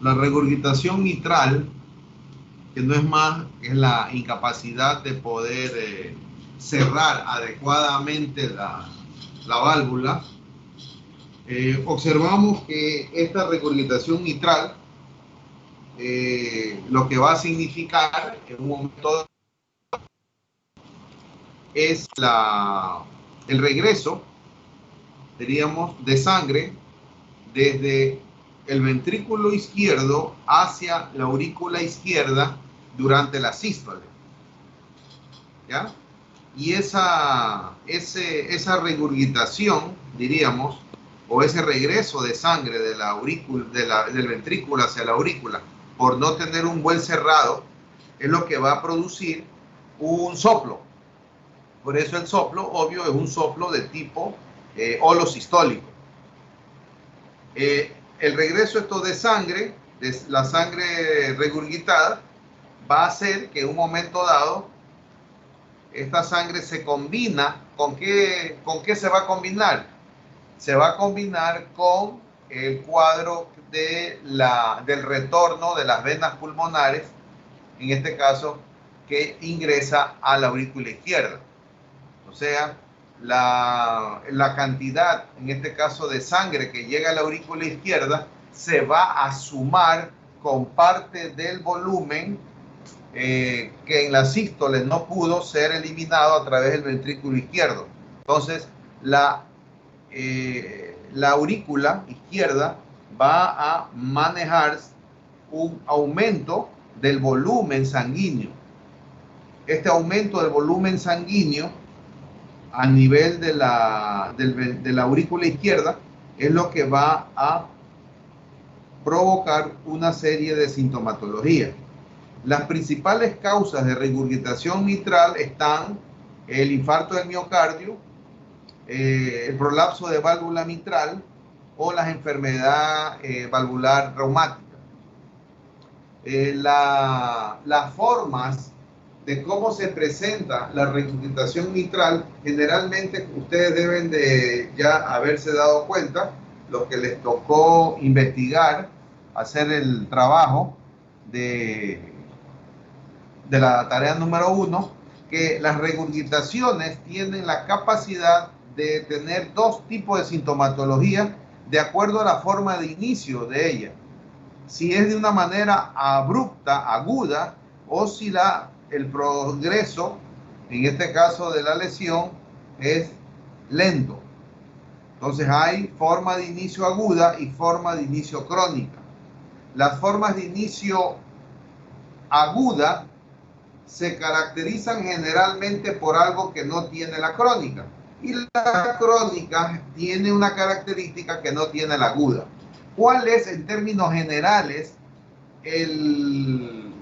La regurgitación mitral, que no es más, es la incapacidad de poder cerrar adecuadamente la válvula. Observamos que esta regurgitación mitral lo que va a significar en un momento es el regreso, diríamos, de sangre desde el ventrículo izquierdo hacia la aurícula izquierda durante la sístole, ¿ya? Y esa regurgitación, diríamos, o ese regreso de sangre de la aurícula, del ventrículo hacia la aurícula, por no tener un buen cerrado, es lo que va a producir un soplo. Por eso el soplo, obvio, es un soplo de tipo holosistólico. El regreso esto de sangre, de la sangre regurgitada, va a hacer que en un momento dado esta sangre se combina. ¿Con qué se va a combinar? Se va a combinar con el cuadro del retorno de las venas pulmonares, en este caso, que ingresa a la aurícula izquierda. O sea, la cantidad, en este caso, de sangre que llega a la aurícula izquierda se va a sumar con parte del volumen que en la sístole no pudo ser eliminado a través del ventrículo izquierdo. Entonces, la aurícula izquierda va a manejar un aumento del volumen sanguíneo. Este aumento del volumen sanguíneo a nivel de la aurícula izquierda es lo que va a provocar una serie de sintomatologías. Las principales causas de regurgitación mitral están el infarto del miocardio, el prolapso de válvula mitral o las enfermedades valvular reumática. Las formas de cómo se presenta la regurgitación mitral, generalmente ustedes deben de ya haberse dado cuenta, los que les tocó investigar, hacer el trabajo de la tarea número 1, que las regurgitaciones tienen la capacidad de tener dos tipos de sintomatología de acuerdo a la forma de inicio de ella. Si es de una manera abrupta, aguda, o si el progreso, en este caso de la lesión, es lento. Entonces hay forma de inicio aguda y forma de inicio crónica. Las formas de inicio aguda se caracterizan generalmente por algo que no tiene la crónica. Y la crónica tiene una característica que no tiene la aguda. ¿Cuál es, en términos generales, el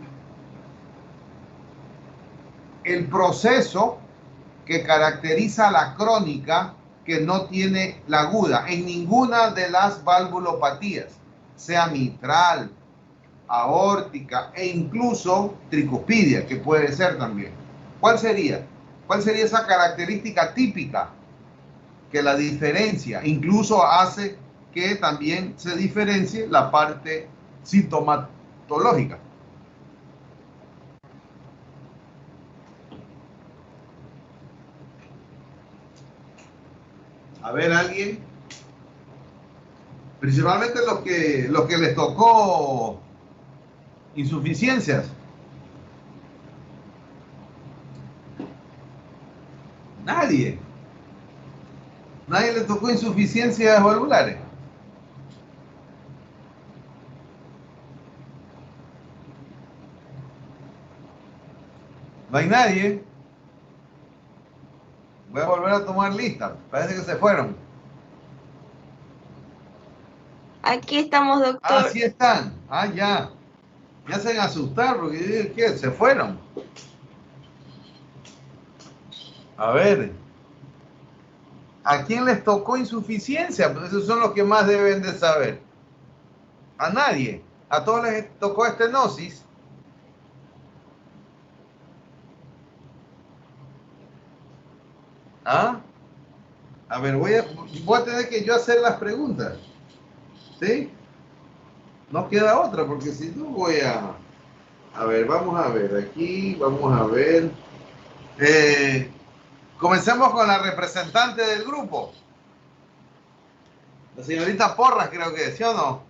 proceso que caracteriza la crónica que no tiene la aguda en ninguna de las valvulopatías, sea mitral, aórtica e incluso tricuspidia, que puede ser también? ¿Cuál sería? ¿Cuál sería esa característica típica que la diferencia, incluso hace que también se diferencie la parte sintomatológica? A ver, alguien. Principalmente los que les tocó insuficiencias. Nadie. Nadie le tocó insuficiencias valvulares. No hay nadie. Voy a volver a tomar lista. Parece que se fueron. Aquí estamos, doctor. Ah, sí están. Ah, ya. Me hacen asustar porque ¿qué? Se fueron. A ver. ¿A quién les tocó insuficiencia? Pues esos son los que más deben de saber. A nadie. A todos les tocó estenosis. ¿Ah? A ver, voy a tener que yo hacer las preguntas. ¿Sí? No queda otra, porque si no voy a... A ver, vamos a ver aquí, vamos a ver. Comencemos con la representante del grupo. La señorita Porras, creo que, ¿sí o no?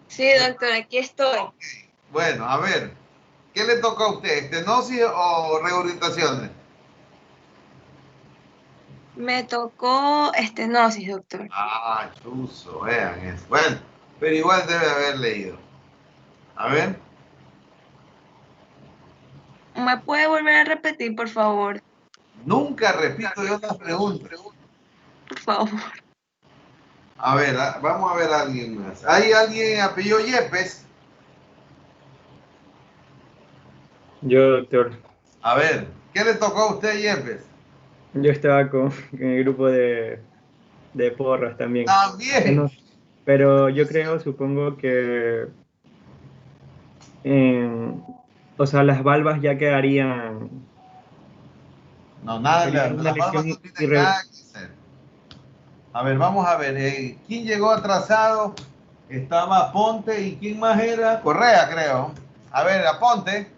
Sí, doctor, aquí estoy. Bueno, a ver, ¿qué le toca a usted? ¿Estenosis o regurgitaciones? Me tocó estenosis, doctor. Ah, chuzo, vean eso. Bueno, pero igual debe haber leído. A ver, ¿Me puede volver a repetir, por favor? nunca repito yo las preguntas. Por favor. A ver, vamos a ver a alguien más. ¿Hay alguien apellido Yepes? Yo, doctor, A ver, ¿qué le tocó a usted, Yepes? yo estaba en el grupo de porras también. También. No, pero yo creo, supongo que, en- o sea, las valvas ya quedarían, No, nada, sería una las barbas lesión no tienen nada que hacer. A ver, vamos a ver. ¿Quién llegó atrasado? Estaba Ponte y ¿quién más era? Correa, creo. A ver, Aponte.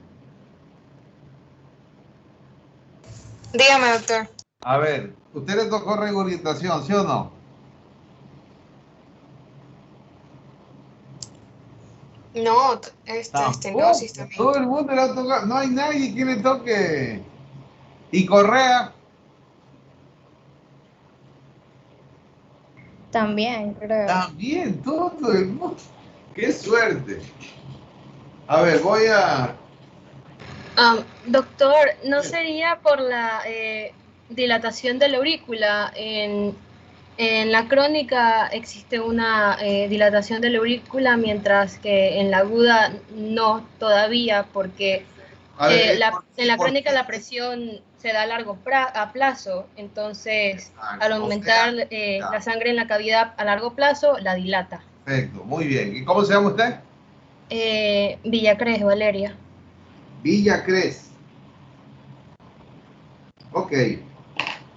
Dígame, doctor. A ver, ¿usted le tocó regurgitación, sí o no? No, Tampoco. estenosis también. Todo el mundo le ha tocado. No hay nadie que le toque. ¿Y Correa? También, creo. También, todo el mundo. ¡Qué suerte! A ver, voy a... Doctor, ¿no sería por la dilatación de la aurícula? En la crónica existe una dilatación de la aurícula, mientras que en la aguda no todavía, porque A ver, en la ¿por crónica qué? la presión se da a plazo, entonces Exacto, al o aumentar sea, la sangre en la cavidad a largo plazo, la dilata. perfecto, muy bien. ¿Y cómo se llama usted? Villacres, Valeria. Villa Cres. Ok,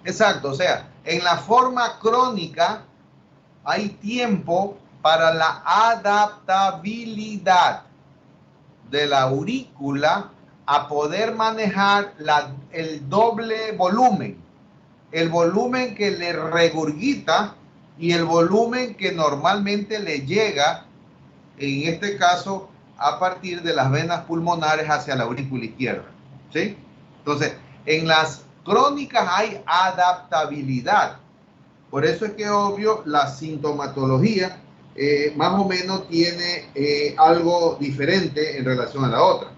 exacto, o sea, en la forma crónica hay tiempo para la adaptabilidad de la aurícula a poder manejar el doble volumen, el volumen que le regurgita y el volumen que normalmente le llega, en este caso, a partir de las venas pulmonares hacia la aurícula izquierda. ¿Sí? Entonces, en las crónicas hay adaptabilidad. Por eso es que, obvio, la sintomatología más o menos tiene algo diferente en relación a la otra.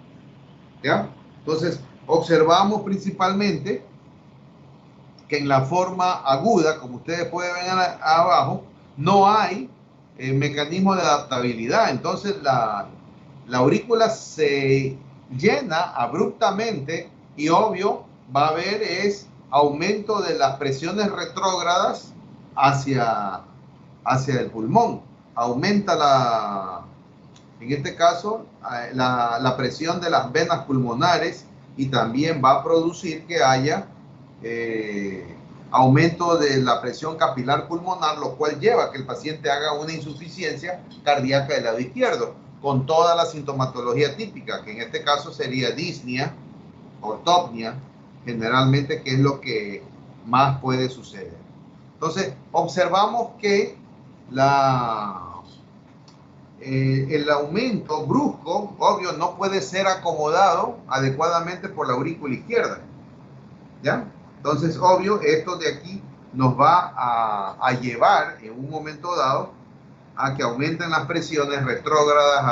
¿Ya? Entonces, observamos principalmente que en la forma aguda, como ustedes pueden ver abajo, no hay mecanismo de adaptabilidad. Entonces, la aurícula se llena abruptamente y obvio va a haber es aumento de las presiones retrógradas hacia el pulmón. Aumenta en este caso, la presión de las venas pulmonares y también va a producir que haya aumento de la presión capilar pulmonar, lo cual lleva a que el paciente haga una insuficiencia cardíaca del lado izquierdo, con toda la sintomatología típica, que en este caso sería disnea, ortopnia, generalmente, que es lo que más puede suceder. Entonces, observamos que el aumento brusco, obvio, no puede ser acomodado adecuadamente por la aurícula izquierda. ¿Ya? Entonces, obvio, esto de aquí nos va a llevar en un momento dado a que aumenten las presiones retrógradas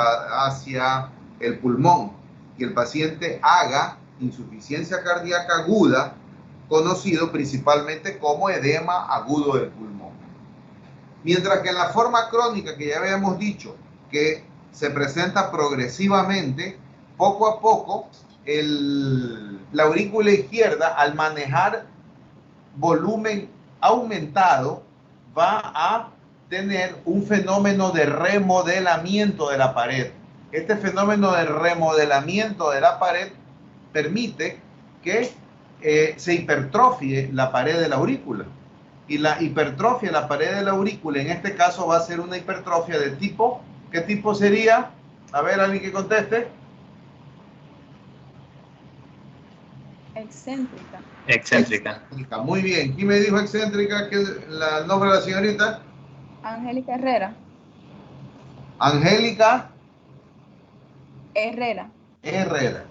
hacia el pulmón y el paciente haga insuficiencia cardíaca aguda, conocido principalmente como edema agudo del pulmón. Mientras que en la forma crónica, que ya habíamos dicho, que se presenta progresivamente, poco a poco, la aurícula izquierda, al manejar volumen aumentado, va a tener un fenómeno de remodelamiento de la pared. Este fenómeno de remodelamiento de la pared permite que se hipertrofie la pared de la aurícula. Y la hipertrofia de la pared de la aurícula, en este caso, va a ser una hipertrofia de tipo, ¿qué tipo sería? A ver, alguien que conteste. Excéntrica. Excéntrica. Muy bien. ¿Quién me dijo excéntrica? ¿Qué es el nombre de la señorita? Angélica Herrera. Angélica Herrera. Herrera.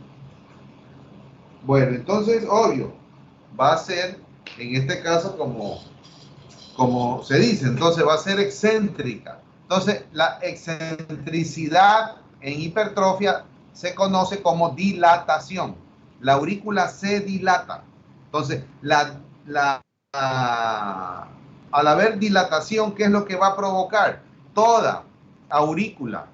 Bueno, entonces, obvio, va a ser, en este caso, como se dice, entonces va a ser excéntrica. Entonces, la excentricidad en hipertrofia se conoce como dilatación. La aurícula se dilata. Entonces, al haber dilatación, ¿qué es lo que va a provocar? Toda aurícula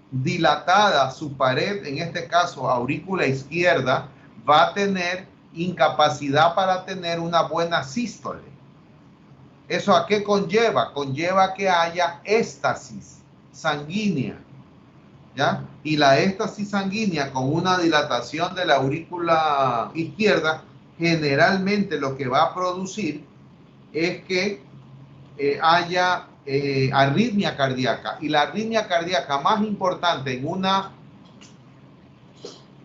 dilatada, su pared, en este caso aurícula izquierda, va a tener incapacidad para tener una buena sístole. ¿Eso a qué conlleva? Conlleva que haya éstasis sanguínea, ¿ya? Y la éstasis sanguínea con una dilatación de la aurícula izquierda, generalmente lo que va a producir es que haya arritmia cardíaca. Y la arritmia cardíaca más importante en una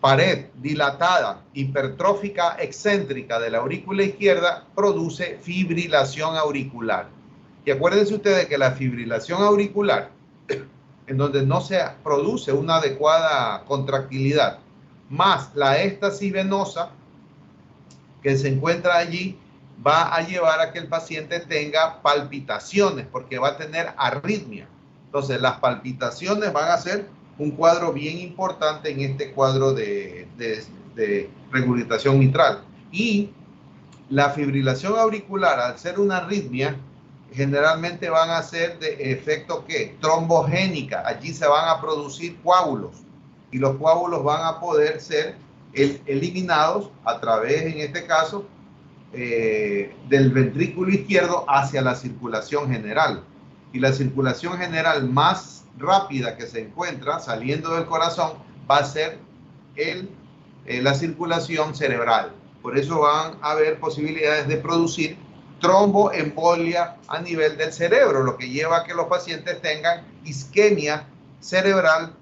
pared dilatada, hipertrófica, excéntrica de la aurícula izquierda, produce fibrilación auricular. Y acuérdense ustedes que la fibrilación auricular, en donde no se produce una adecuada contractilidad, más la éstasis venosa que se encuentra allí, va a llevar a que el paciente tenga palpitaciones, porque va a tener arritmia. Entonces, las palpitaciones van a ser un cuadro bien importante en este cuadro de regurgitación mitral. Y la fibrilación auricular, al ser una arritmia, generalmente van a ser de efecto ¿qué? Trombogénica. Allí se van a producir coágulos y los coágulos van a poder ser eliminados a través, en este caso, del ventrículo izquierdo hacia la circulación general. Y la circulación general más rápida que se encuentra saliendo del corazón va a ser la circulación cerebral. Por eso van a haber posibilidades de producir tromboembolia a nivel del cerebro, lo que lleva a que los pacientes tengan isquemia cerebral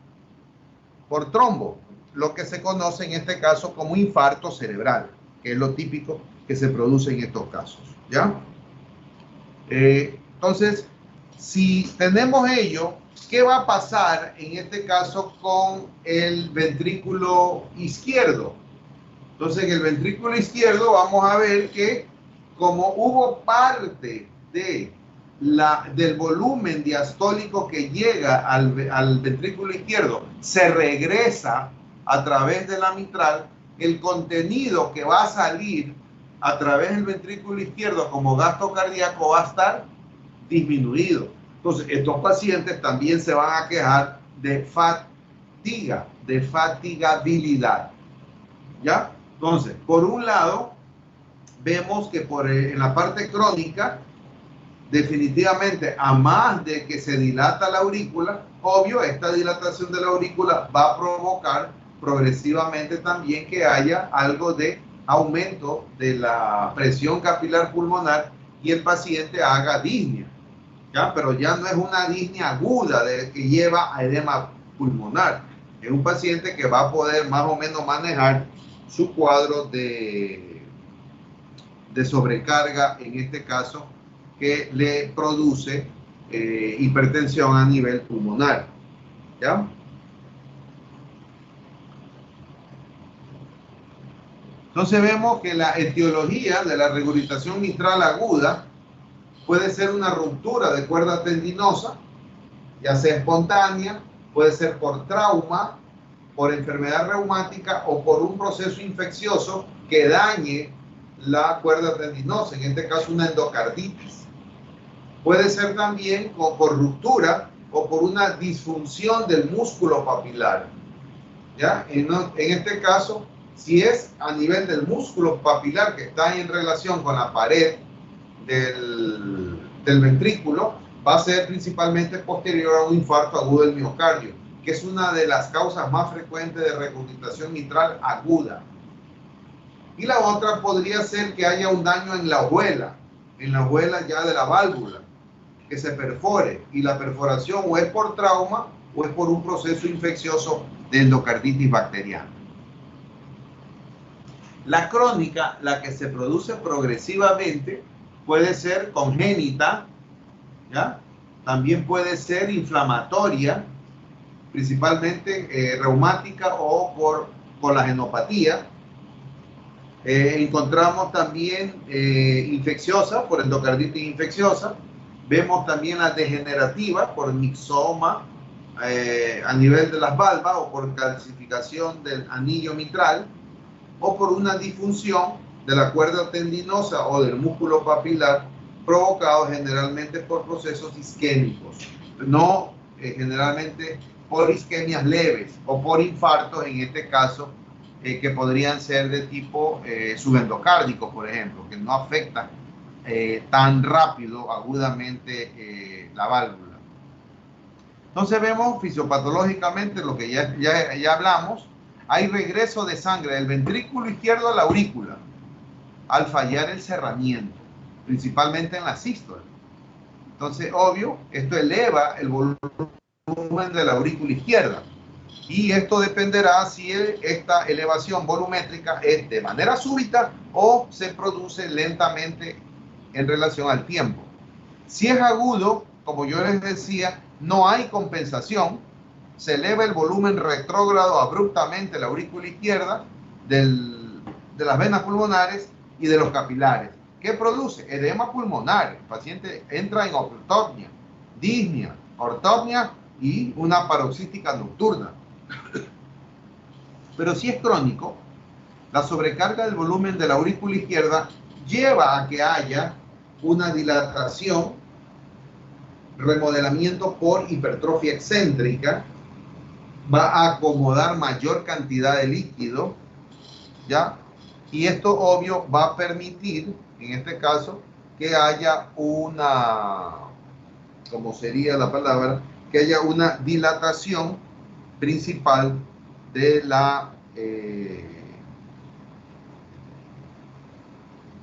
por trombo, lo que se conoce en este caso como infarto cerebral, que es lo típico que se produce en estos casos, ¿ya? Entonces, si tenemos ello, ¿qué va a pasar en este caso con el ventrículo izquierdo? Entonces, en el ventrículo izquierdo vamos a ver que como hubo parte del volumen diastólico que llega al ventrículo izquierdo, se regresa a través de la mitral, el contenido que va a salir a través del ventrículo izquierdo como gasto cardíaco va a estar disminuido. Entonces, estos pacientes también se van a quejar de fatiga, de fatigabilidad, ¿ya? Entonces, por un lado, vemos que en la parte crónica, definitivamente, a más de que se dilata la aurícula, obvio, esta dilatación de la aurícula va a provocar progresivamente también que haya algo de aumento de la presión capilar pulmonar y el paciente haga disnea, ¿ya? Pero ya no es una disnea aguda que lleva a edema pulmonar. Es un paciente que va a poder más o menos manejar su cuadro de sobrecarga, en este caso, que le produce hipertensión a nivel pulmonar, ¿ya? Entonces vemos que la etiología de la regurgitación mitral aguda puede ser una ruptura de cuerda tendinosa, ya sea espontánea, puede ser por trauma, por enfermedad reumática o por un proceso infeccioso que dañe la cuerda tendinosa, en este caso una endocarditis. Puede ser también por ruptura o por una disfunción del músculo papilar, ¿ya? En este caso, si es a nivel del músculo papilar que está en relación con la pared del ventrículo, va a ser principalmente posterior a un infarto agudo del miocardio, que es una de las causas más frecuentes de regurgitación mitral aguda. Y la otra podría ser que haya un daño en la hojuela, en la hojuela ya de la válvula, que se perfore, y la perforación o es por trauma o es por un proceso infeccioso de endocarditis bacteriana. La crónica, la que se produce progresivamente, puede ser congénita, ¿ya? También puede ser inflamatoria, principalmente reumática o por colagenopatía. Encontramos también infecciosa, por endocarditis infecciosa. Vemos también la degenerativa por mixoma a nivel de las valvas o por calcificación del anillo mitral o por una disfunción de la cuerda tendinosa o del músculo papilar provocado generalmente por procesos isquémicos, no generalmente por isquemias leves o por infartos, en este caso, que podrían ser de tipo subendocárdico, por ejemplo, que no afectan tan rápido, agudamente, la válvula. Entonces vemos fisiopatológicamente lo que ya hablamos. Hay regreso de sangre del ventrículo izquierdo a la aurícula al fallar el cerramiento, principalmente en la sístole. Entonces, obvio, esto eleva el volumen de la aurícula izquierda. Y esto dependerá si esta elevación volumétrica es de manera súbita o se produce lentamente en relación al tiempo. Si es agudo, como yo les decía, no hay compensación. Se eleva el volumen retrógrado abruptamente la aurícula izquierda de las venas pulmonares y de los capilares. ¿Qué produce? Edema pulmonar. El paciente entra en ortopnia, disnea, ortopnia y una paroxística nocturna. Pero si es crónico, la sobrecarga del volumen de la aurícula izquierda lleva a que haya una dilatación, remodelamiento por hipertrofia excéntrica, va a acomodar mayor cantidad de líquido, ¿ya? Y esto, obvio, va a permitir, en este caso, que haya una, ¿cómo sería la palabra? Que haya una dilatación principal de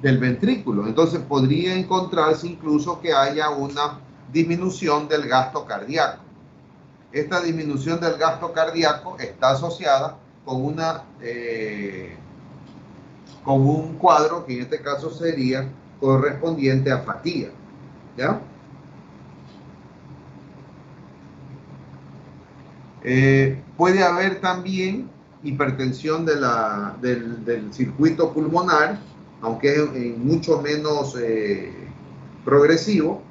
del ventrículo. Entonces podría encontrarse incluso que haya una disminución del gasto cardíaco. Esta disminución del gasto cardíaco está asociada con con un cuadro que en este caso sería correspondiente a fatiga, ¿ya? Puede haber también hipertensión del circuito pulmonar, aunque es mucho menos progresivo.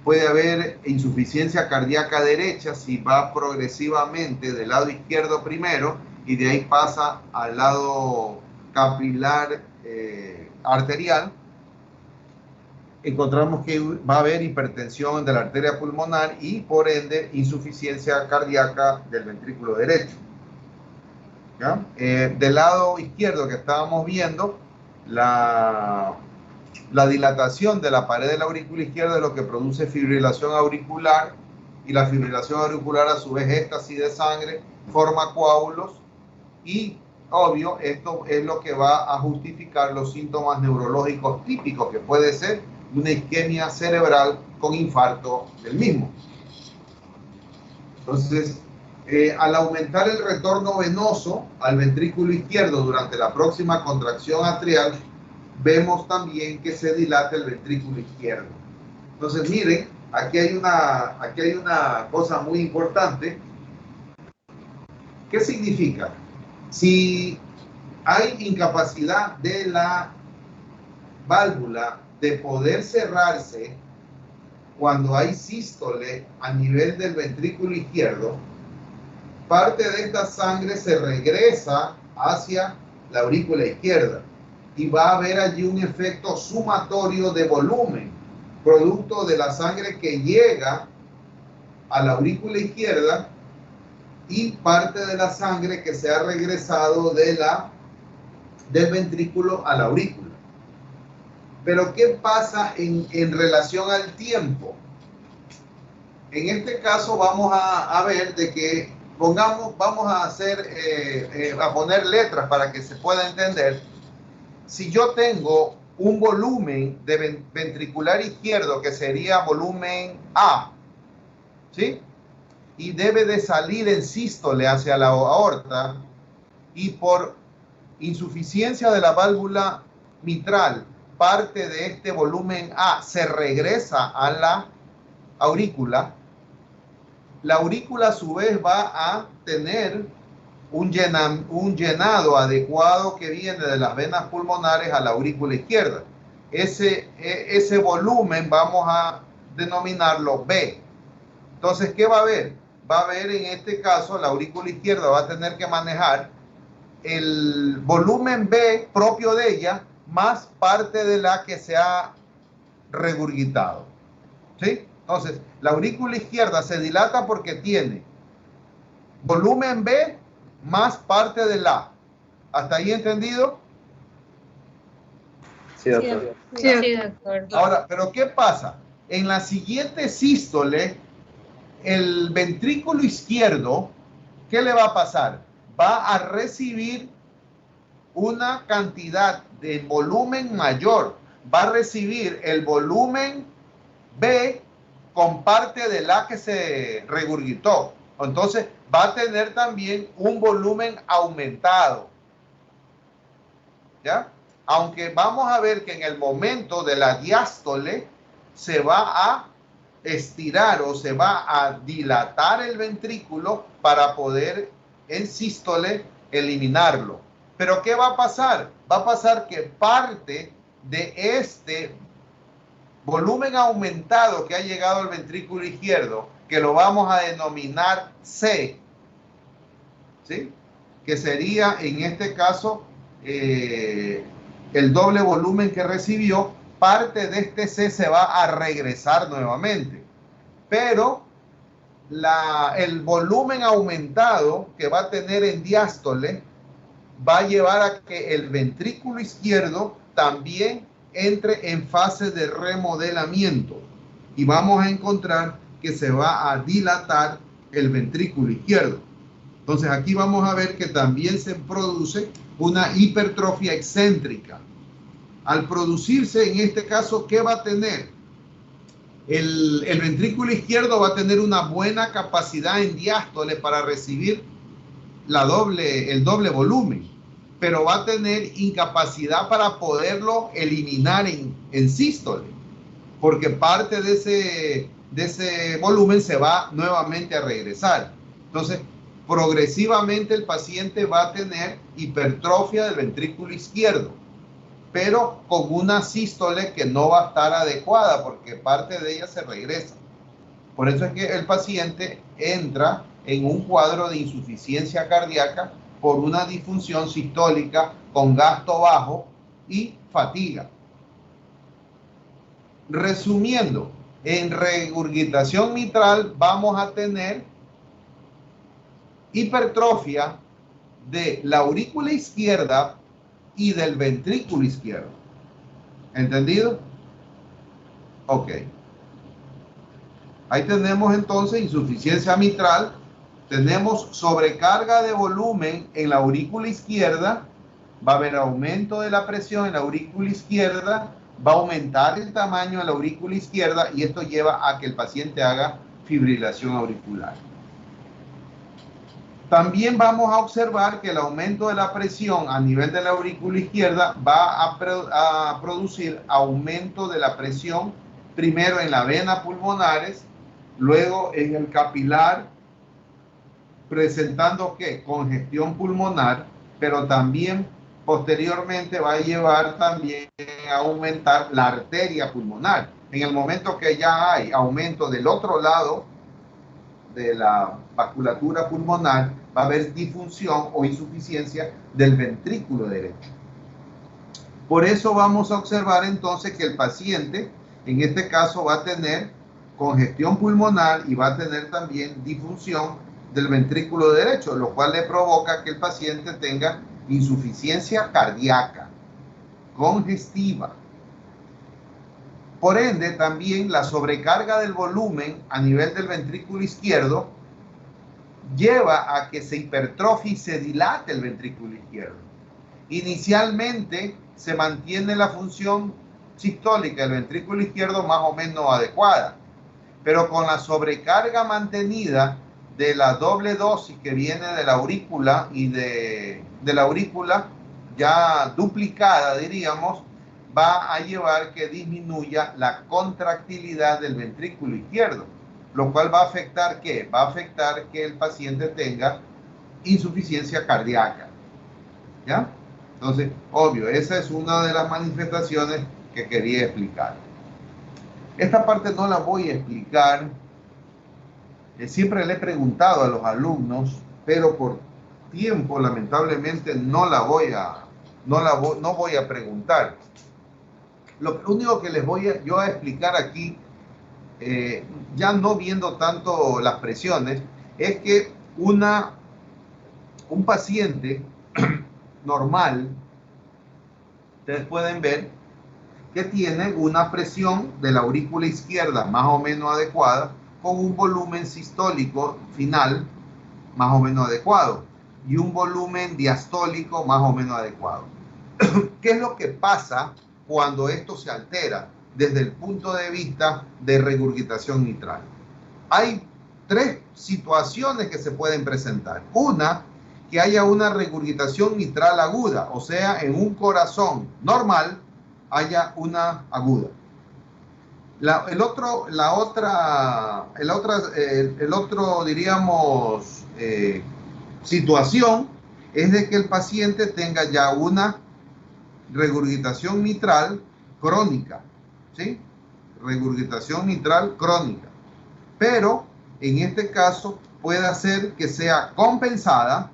Puede haber insuficiencia cardíaca derecha si va progresivamente del lado izquierdo primero y de ahí pasa al lado capilar arterial. Encontramos que va a haber hipertensión de la arteria pulmonar y por ende insuficiencia cardíaca del ventrículo derecho. ¿Ya? Del lado izquierdo que estábamos viendo, la dilatación de la pared de la aurícula izquierda es lo que produce fibrilación auricular, y la fibrilación auricular a su vez éxtasis de sangre, forma coágulos y obvio esto es lo que va a justificar los síntomas neurológicos típicos, que puede ser una isquemia cerebral con infarto del mismo. Entonces, al aumentar el retorno venoso al ventrículo izquierdo durante la próxima contracción atrial, vemos también que se dilata el ventrículo izquierdo. Entonces, miren, aquí hay una cosa muy importante. ¿Qué significa? Si hay incapacidad de la válvula de poder cerrarse cuando hay sístole a nivel del ventrículo izquierdo, parte de esta sangre se regresa hacia la aurícula izquierda y va a haber allí un efecto sumatorio de volumen, producto de la sangre que llega a la aurícula izquierda y parte de la sangre que se ha regresado del ventrículo a la aurícula. Pero ¿qué pasa en relación al tiempo? En este caso vamos a ver de que vamos a a poner letras para que se pueda entender. Si yo tengo un volumen de ventricular izquierdo que sería volumen A, ¿sí? Y debe de salir en sístole hacia la aorta, y por insuficiencia de la válvula mitral, parte de este volumen A se regresa a la aurícula. La aurícula a su vez va a tener un llenado adecuado que viene de las venas pulmonares a la aurícula izquierda. Ese volumen vamos a denominarlo B. Entonces, ¿qué va a haber? Va a haber, en este caso, la aurícula izquierda va a tener que manejar el volumen B propio de ella más parte de la que se ha regurgitado, ¿sí? Entonces, la aurícula izquierda se dilata porque tiene volumen B más parte del A. ¿Hasta ahí entendido? Sí, doctor. Sí, doctor. Ahora, ¿pero qué pasa? En la siguiente sístole, el ventrículo izquierdo, ¿qué le va a pasar? Va a recibir una cantidad de volumen mayor. Va a recibir el volumen B con parte de la que se regurgitó. Entonces, va a tener también un volumen aumentado. ¿Ya? Aunque vamos a ver que en el momento de la diástole se va a estirar o se va a dilatar el ventrículo para poder en sístole eliminarlo. Pero ¿qué va a pasar? Va a pasar que parte de este volumen aumentado que ha llegado al ventrículo izquierdo, que lo vamos a denominar C, ¿sí? Que sería en este caso el doble volumen que recibió, parte de este C se va a regresar nuevamente. Pero el volumen aumentado que va a tener en diástole va a llevar a que el ventrículo izquierdo también entre en fase de remodelamiento. Y vamos a encontrar que se va a dilatar el ventrículo izquierdo. Entonces aquí vamos a ver que también se produce una hipertrofia excéntrica. Al producirse, en este caso, ¿qué va a tener? El ventrículo izquierdo va a tener una buena capacidad en diástole para recibir el doble volumen, pero va a tener incapacidad para poderlo eliminar en sístole, porque parte de ese volumen se va nuevamente a regresar. Entonces, progresivamente el paciente va a tener hipertrofia del ventrículo izquierdo, pero con una sístole que no va a estar adecuada porque parte de ella se regresa. Por eso es que el paciente entra en un cuadro de insuficiencia cardíaca por una disfunción sistólica con gasto bajo y fatiga. Resumiendo, en regurgitación mitral vamos a tener hipertrofia de la aurícula izquierda y del ventrículo izquierdo. ¿Entendido? Ok. Ahí tenemos entonces insuficiencia mitral, tenemos sobrecarga de volumen en la aurícula izquierda, va a haber aumento de la presión en la aurícula izquierda, va a aumentar el tamaño de la aurícula izquierda y esto lleva a que el paciente haga fibrilación auricular. También vamos a observar que el aumento de la presión a nivel de la aurícula izquierda va a producir aumento de la presión primero en las venas pulmonares, luego en el capilar, presentando ¿qué? Congestión pulmonar, pero también posteriormente va a llevar también a aumentar la arteria pulmonar. En el momento que ya hay aumento del otro lado de la vasculatura pulmonar, va a haber disfunción o insuficiencia del ventrículo derecho. Por eso vamos a observar entonces que el paciente, en este caso, va a tener congestión pulmonar y va a tener también disfunción del ventrículo derecho, lo cual le provoca que el paciente tenga insuficiencia cardíaca congestiva. Por ende, también la sobrecarga del volumen a nivel del ventrículo izquierdo lleva a que se hipertrofie y se dilate el ventrículo izquierdo. Inicialmente se mantiene la función sistólica del ventrículo izquierdo más o menos adecuada, pero con la sobrecarga mantenida de la doble dosis que viene de la aurícula y de la aurícula ya duplicada, diríamos, va a llevar que disminuya la contractilidad del ventrículo izquierdo, lo cual va a afectar ¿qué? Va a afectar que el paciente tenga insuficiencia cardíaca, ¿ya? Entonces, obvio, esa es una de las manifestaciones que quería explicar. Esta parte no la voy a explicar. Siempre le he preguntado a los alumnos, pero por tiempo, lamentablemente, no voy a preguntar. Lo único que les voy yo a explicar aquí, ya no viendo tanto las presiones, es que un paciente normal, ustedes pueden ver que tiene una presión de la aurícula izquierda más o menos adecuada, con un volumen sistólico final más o menos adecuado y un volumen diastólico más o menos adecuado. ¿Qué es lo que pasa cuando esto se altera desde el punto de vista de regurgitación mitral? Hay tres situaciones que se pueden presentar. Una, que haya una regurgitación mitral aguda, o sea, en un corazón normal haya una aguda. El otro, diríamos, situación es de que el paciente tenga ya una regurgitación mitral crónica, ¿sí? Regurgitación mitral crónica. Pero en este caso puede ser que sea compensada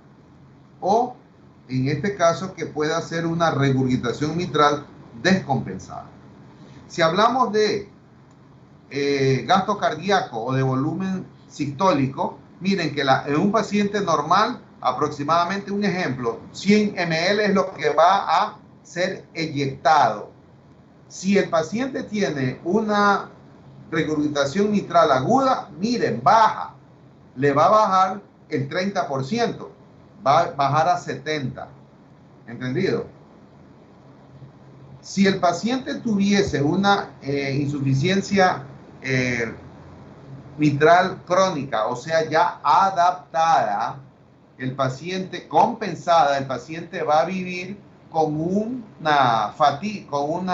o en este caso que pueda ser una regurgitación mitral descompensada. Si hablamos de gasto cardíaco o de volumen sistólico, miren que en un paciente normal, aproximadamente un ejemplo, 100 ml es lo que va a ser eyectado. Si el paciente tiene una regurgitación mitral aguda, miren, baja, le va a bajar el 30%, va a bajar a 70%. ¿Entendido? Si el paciente tuviese una insuficiencia mitral crónica, o sea, ya adaptada, el paciente compensada, el paciente va a vivir con una fatiga, con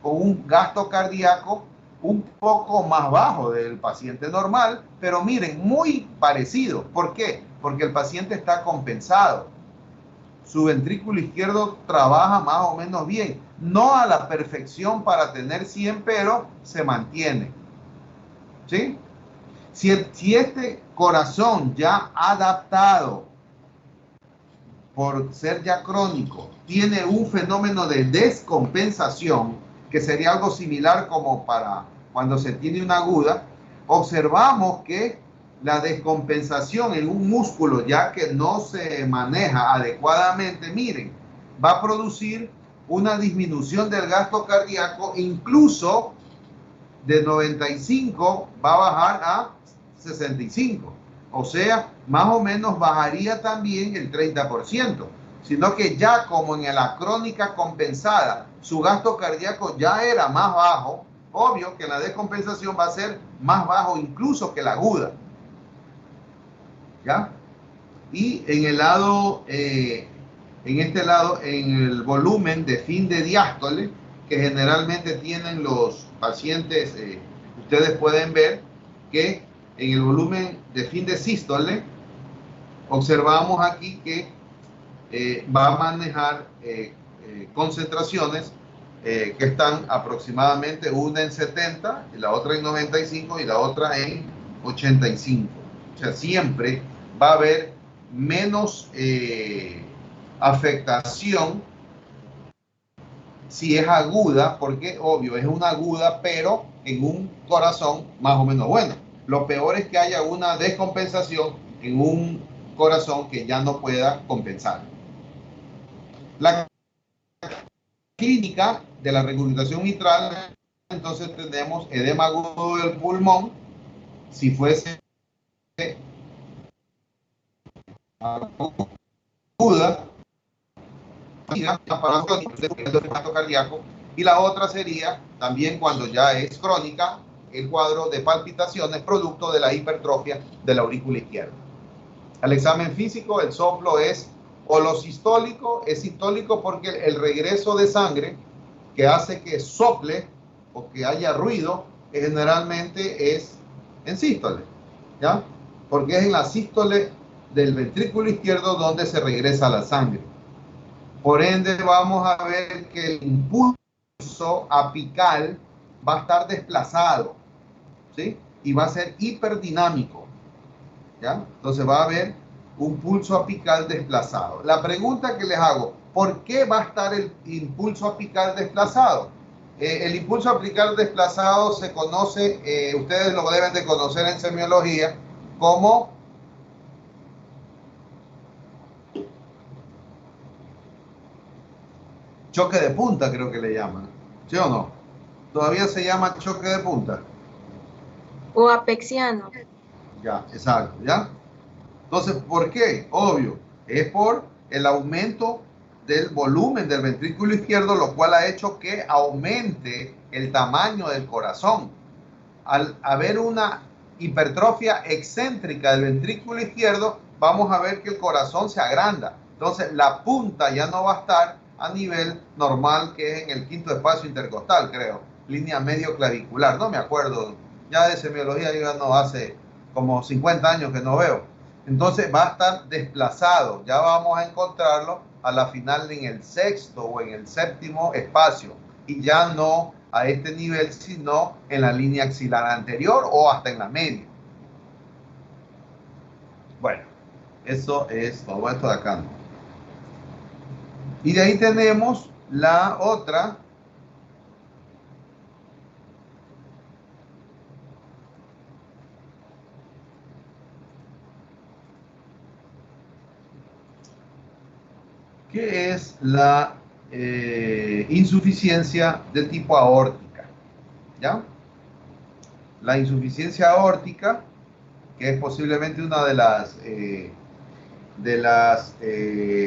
un gasto cardíaco un poco más bajo del paciente normal, pero miren, muy parecido. ¿Por qué? Porque el paciente está compensado. Su ventrículo izquierdo trabaja más o menos bien. No a la perfección para tener 100, pero se mantiene. ¿Sí? Si este corazón ya adaptado, por ser ya crónico, tiene un fenómeno de descompensación, que sería algo similar como para cuando se tiene una aguda, observamos que la descompensación en un músculo, ya que no se maneja adecuadamente, miren, va a producir una disminución del gasto cardíaco, incluso de 95 va a bajar a 65. O sea, más o menos bajaría también el 30%. Sino que ya como en la crónica compensada, su gasto cardíaco ya era más bajo, obvio que la descompensación va a ser más bajo incluso que la aguda. ¿Ya? Y en el lado, en este lado, en el volumen de fin de diástole, que generalmente tienen los pacientes, ustedes pueden ver que en el volumen de fin de sístole, observamos aquí que va a manejar concentraciones que están aproximadamente una en 70, y la otra en 95 y la otra en 85. O sea, siempre va a haber menos afectación si es aguda, porque obvio es una aguda, pero en un corazón más o menos bueno. Lo peor es que haya una descompensación en un corazón que ya no pueda compensar. La clínica de la regurgitación mitral, entonces tenemos edema agudo del pulmón, si fuese aguda, cardíaco. Y la otra sería también cuando ya es crónica el cuadro de palpitaciones producto de la hipertrofia de la aurícula izquierda. Al examen físico, el soplo es holosistólico, es sistólico porque el regreso de sangre que hace que sople o que haya ruido generalmente es en sístole, ¿ya? Porque es en la sístole del ventrículo izquierdo donde se regresa la sangre. Por ende, vamos a ver que el impulso apical va a estar desplazado, ¿sí? Y va a ser hiperdinámico, ¿ya? Entonces va a haber un pulso apical desplazado. La pregunta que les hago, ¿por qué va a estar el impulso apical desplazado? El impulso apical desplazado se conoce, ustedes lo deben de conocer en semiología, como choque de punta, creo que le llaman. ¿Sí o no? ¿Todavía se llama choque de punta? O apexiano. Ya, exacto, ¿ya? Entonces, ¿por qué? Obvio, es por el aumento del volumen del ventrículo izquierdo, lo cual ha hecho que aumente el tamaño del corazón. Al haber una hipertrofia excéntrica del ventrículo izquierdo, vamos a ver que el corazón se agranda. Entonces, la punta ya no va a estar a nivel normal, que es en el quinto espacio intercostal, creo. Línea medio clavicular, no me acuerdo. Ya de semiología yo no hace como 50 años que no veo. Entonces va a estar desplazado. Ya vamos a encontrarlo a la final en el sexto o en el séptimo espacio. Y ya no a este nivel, sino en la línea axilar anterior o hasta en la media. Bueno, eso es todo esto de acá, ¿no? Y de ahí tenemos la otra. Que es la insuficiencia de tipo aórtica, ¿ya? La insuficiencia aórtica, que es posiblemente una de las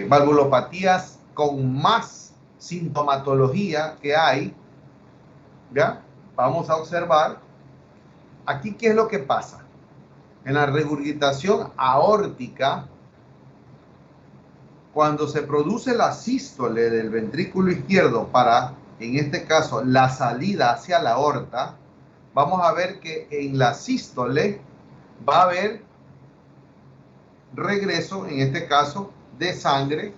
valvulopatías con más sintomatología que hay, ¿ya? Vamos a observar aquí qué es lo que pasa. En la regurgitación aórtica, cuando se produce la sístole del ventrículo izquierdo para, en este caso, la salida hacia la aorta, vamos a ver que en la sístole va a haber regreso, en este caso, de sangre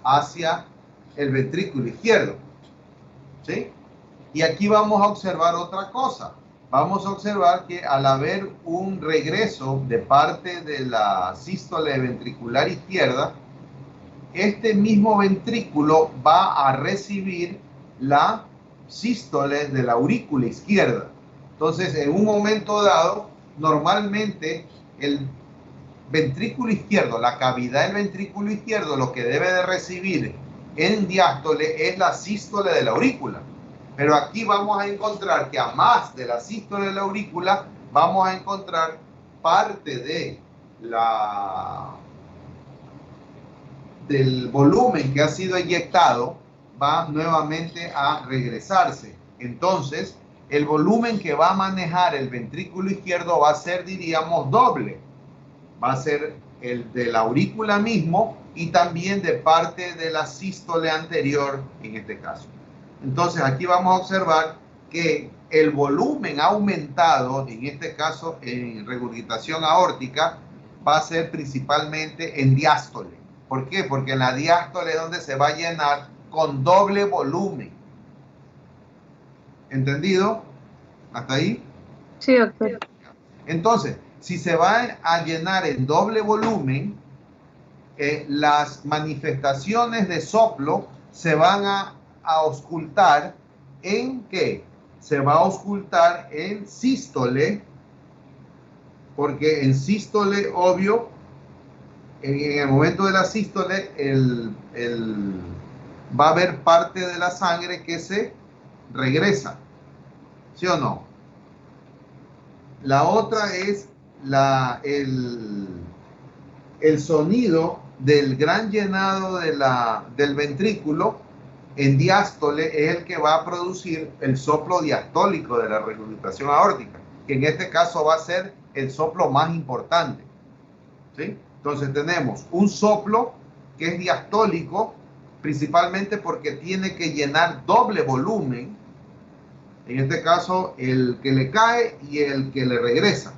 hacia el ventrículo izquierdo, ¿sí? Y aquí vamos a observar otra cosa. Vamos a observar que al haber un regreso de parte de la sístole ventricular izquierda, este mismo ventrículo va a recibir la sístole de la aurícula izquierda. Entonces, en un momento dado, normalmente el ventrículo izquierdo, la cavidad del ventrículo izquierdo, lo que debe de recibir en diástole es la sístole de la aurícula. Pero aquí vamos a encontrar que a más de la sístole de la aurícula, vamos a encontrar parte de del volumen que ha sido eyectado va nuevamente a regresarse. Entonces, el volumen que va a manejar el ventrículo izquierdo va a ser, diríamos, doble. Va a ser el de la aurícula mismo y también de parte de la sístole anterior en este caso. Entonces, aquí vamos a observar que el volumen aumentado, en este caso en regurgitación aórtica, va a ser principalmente en diástole. ¿Por qué? Porque en la diástole es donde se va a llenar con doble volumen. ¿Entendido? ¿Hasta ahí? Sí, doctor. Entonces, si se va a llenar en doble volumen, las manifestaciones de soplo se van a auscultar en ¿qué? Se va a auscultar en sístole, porque en sístole, obvio, en el momento de la sístole, va a haber parte de la sangre que se regresa. ¿Sí o no? La otra es el sonido del gran llenado del ventrículo en diástole es el que va a producir el soplo diastólico de la regurgitación aórtica, que en este caso va a ser el soplo más importante, ¿sí? Entonces tenemos un soplo que es diastólico, principalmente porque tiene que llenar doble volumen, en este caso el que le cae y el que le regresa.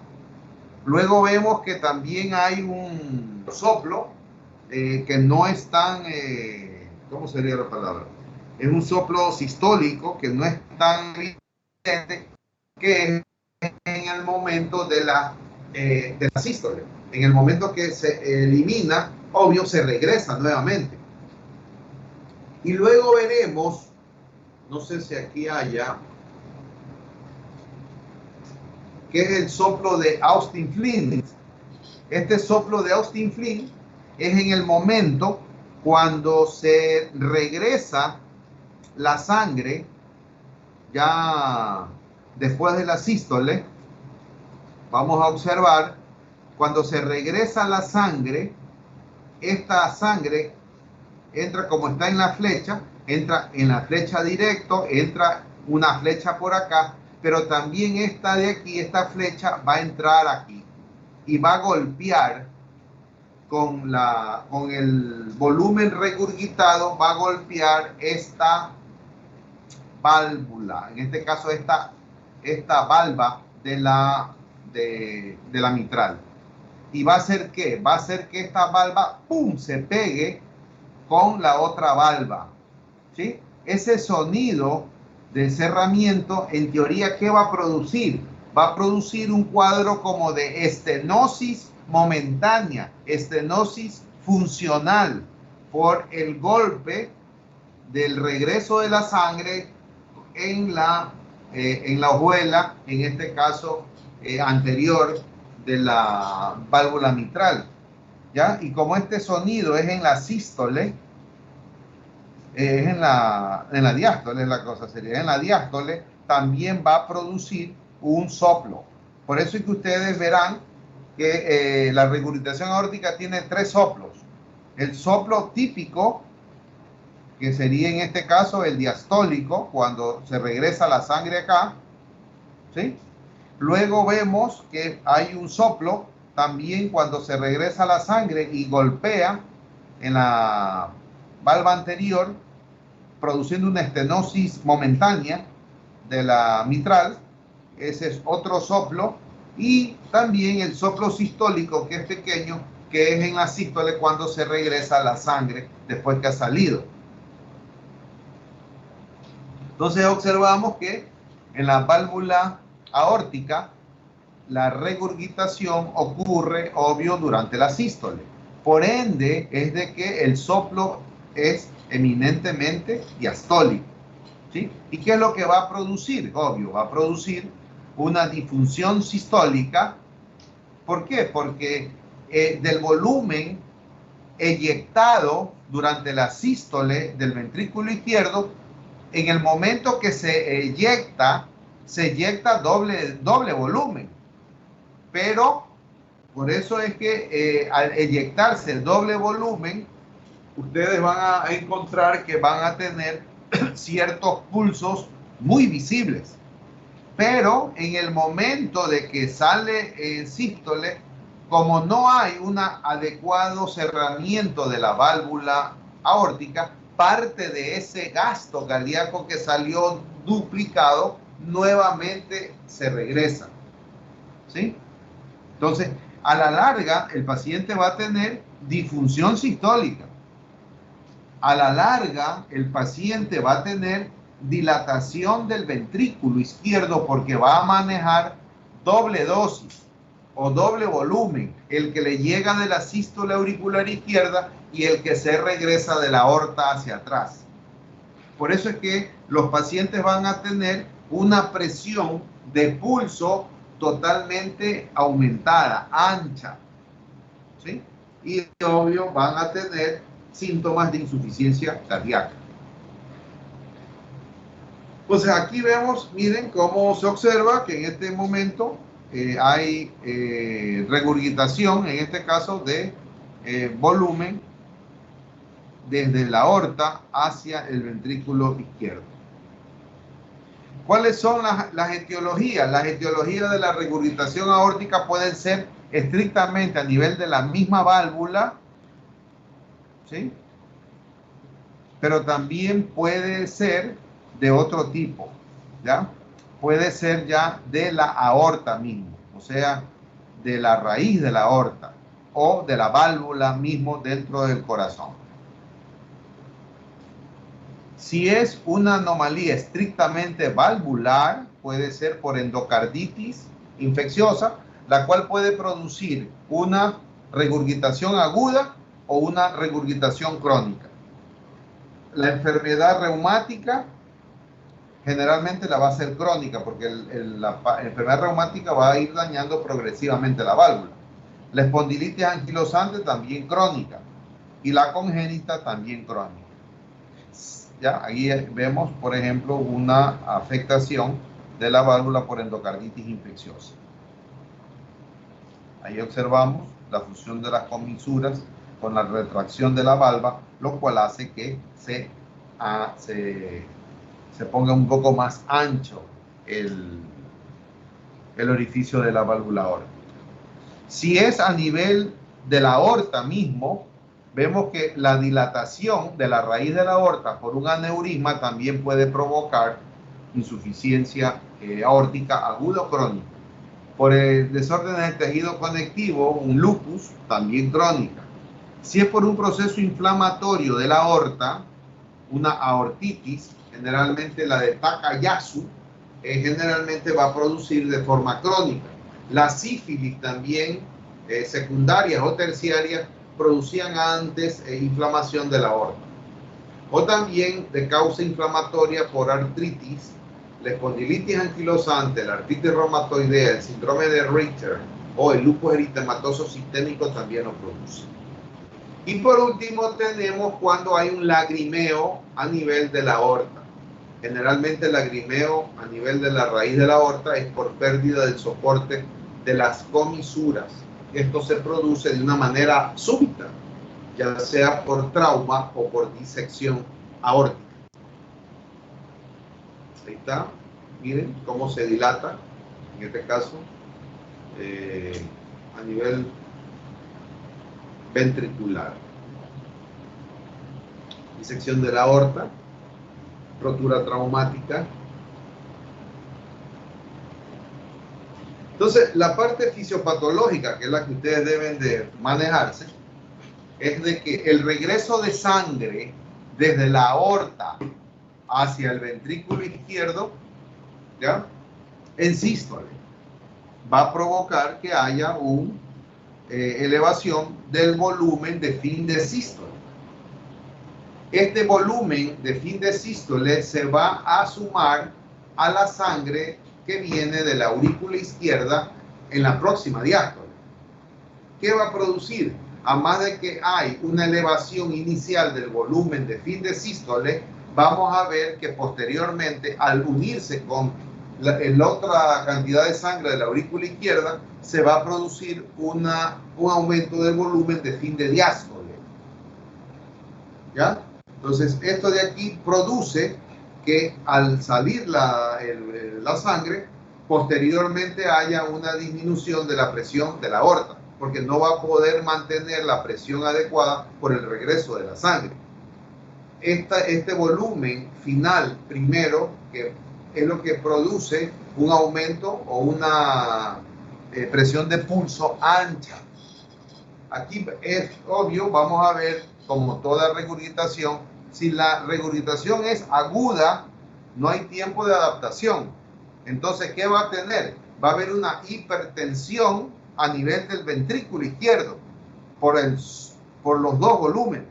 Luego vemos que también hay un soplo que no es tan, ¿cómo sería la palabra? Es un soplo sistólico que no es tan evidente, que es en el momento de la sístole. En el momento que se elimina, obvio, se regresa nuevamente. Y luego veremos, no sé si aquí haya, que es el soplo de Austin Flint. Este soplo de Austin Flint es en el momento cuando se regresa la sangre, ya después de la sístole. Vamos a observar, cuando se regresa la sangre, esta sangre entra como está en la flecha, entra en la flecha directo, entra una flecha por acá, pero también esta de aquí, esta flecha va a entrar aquí y va a golpear con el volumen regurgitado, va a golpear esta válvula, en este caso esta valva de la mitral. ¿Y va a hacer qué? Va a hacer que esta valva, ¡pum!, se pegue con la otra valva, ¿sí? Ese sonido de cerramiento, en teoría, ¿qué va a producir? Va a producir un cuadro como de estenosis momentánea, estenosis funcional, por el golpe del regreso de la sangre en la hojuela, en este caso anterior de la válvula mitral, ¿ya? Y como este sonido es en la sístole, es en la diástole, es la cosa sería, en la diástole también va a producir un soplo. Por eso es que ustedes verán que la regurgitación aórtica tiene 3 soplos. El soplo típico, que sería en este caso el diastólico, cuando se regresa la sangre acá, ¿sí? Luego vemos que hay un soplo también cuando se regresa la sangre y golpea en la valva anterior, produciendo una estenosis momentánea de la mitral. Ese es otro soplo. Y también el soplo sistólico, que es pequeño, que es en la sístole cuando se regresa la sangre después que ha salido. Entonces observamos que en la válvula aórtica la regurgitación ocurre, obvio, durante la sístole. Por ende, es de que el soplo es eminentemente diastólico, ¿sí? ¿Y qué es lo que va a producir? Obvio, va a producir una disfunción sistólica. ¿Por qué? Porque del volumen eyectado durante la sístole del ventrículo izquierdo, en el momento que se eyecta doble volumen. Pero por eso es que al eyectarse el doble volumen, ustedes van a encontrar que van a tener ciertos pulsos muy visibles. Pero en el momento de que sale en sístole, como no hay un adecuado cerramiento de la válvula aórtica, parte de ese gasto cardíaco que salió duplicado nuevamente se regresa, ¿sí? Entonces, a la larga, el paciente va a tener disfunción sistólica. A la larga, el paciente va a tener dilatación del ventrículo izquierdo porque va a manejar doble dosis o doble volumen, el que le llega de la sístole auricular izquierda y el que se regresa de la aorta hacia atrás. Por eso es que los pacientes van a tener una presión de pulso totalmente aumentada, ancha, ¿sí? Y obvio van a tener síntomas de insuficiencia cardíaca. Pues aquí vemos, miren cómo se observa que en este momento hay regurgitación, en este caso de volumen desde la aorta hacia el ventrículo izquierdo. ¿Cuáles son las etiologías? Las etiologías de la regurgitación aórtica pueden ser estrictamente a nivel de la misma válvula, ¿sí? Pero también puede ser de otro tipo, ¿ya? Puede ser ya de la aorta mismo, o sea, de la raíz de la aorta o de la válvula mismo dentro del corazón. Si es una anomalía estrictamente valvular, puede ser por endocarditis infecciosa, la cual puede producir una regurgitación aguda o una regurgitación crónica. La enfermedad reumática generalmente la va a hacer crónica porque la enfermedad reumática va a ir dañando progresivamente la válvula. La espondilitis anquilosante también crónica y la congénita también crónica. ¿Ya? Ahí vemos, por ejemplo, una afectación de la válvula por endocarditis infecciosa. Ahí observamos la fusión de las comisuras con la retracción de la valva, lo cual hace que se ponga un poco más ancho el orificio de la válvula aórtica. Si es a nivel de la aorta mismo, vemos que la dilatación de la raíz de la aorta por un aneurisma también puede provocar insuficiencia aórtica aguda o crónica. Por el desorden del tejido conectivo, un lupus, también crónica. Si es por un proceso inflamatorio de la aorta, una aortitis, generalmente la de Takayasu, generalmente va a producir de forma crónica. La sífilis también, secundarias o terciarias, producían antes inflamación de la aorta. O también de causa inflamatoria por artritis, la espondilitis anquilosante, la artritis reumatoidea, el síndrome de Richter o el lupus eritematoso sistémico también lo produce. Y por último tenemos cuando hay un lagrimeo a nivel de la aorta. Generalmente el lagrimeo a nivel de la raíz de la aorta es por pérdida del soporte de las comisuras. Esto se produce de una manera súbita, ya sea por trauma o por disección aórtica. Ahí está. Miren cómo se dilata, en este caso, a nivel ventricular. Disección de la aorta, rotura traumática. Entonces, la parte fisiopatológica, que es la que ustedes deben de manejarse, es de que el regreso de sangre desde la aorta hacia el ventrículo izquierdo, ¿ya?, en sístole, va a provocar que haya una elevación del volumen de fin de sístole. Este volumen de fin de sístole se va a sumar a la sangre que viene de la aurícula izquierda en la próxima diástole. ¿Qué va a producir? A más de que hay una elevación inicial del volumen de fin de sístole, vamos a ver que posteriormente, al unirse con la otra cantidad de sangre de la aurícula izquierda, se va a producir un aumento del volumen de fin de diástole. ¿Ya? Entonces, esto de aquí produce que al salir la sangre, posteriormente haya una disminución de la presión de la aorta, porque no va a poder mantener la presión adecuada por el regreso de la sangre. Este volumen final, primero, que es lo que produce un aumento o una presión de pulso ancha. Aquí es obvio, vamos a ver, como toda regurgitación, si la regurgitación es aguda, no hay tiempo de adaptación. Entonces, ¿qué va a tener? Va a haber una hipertensión a nivel del ventrículo izquierdo por los dos volúmenes.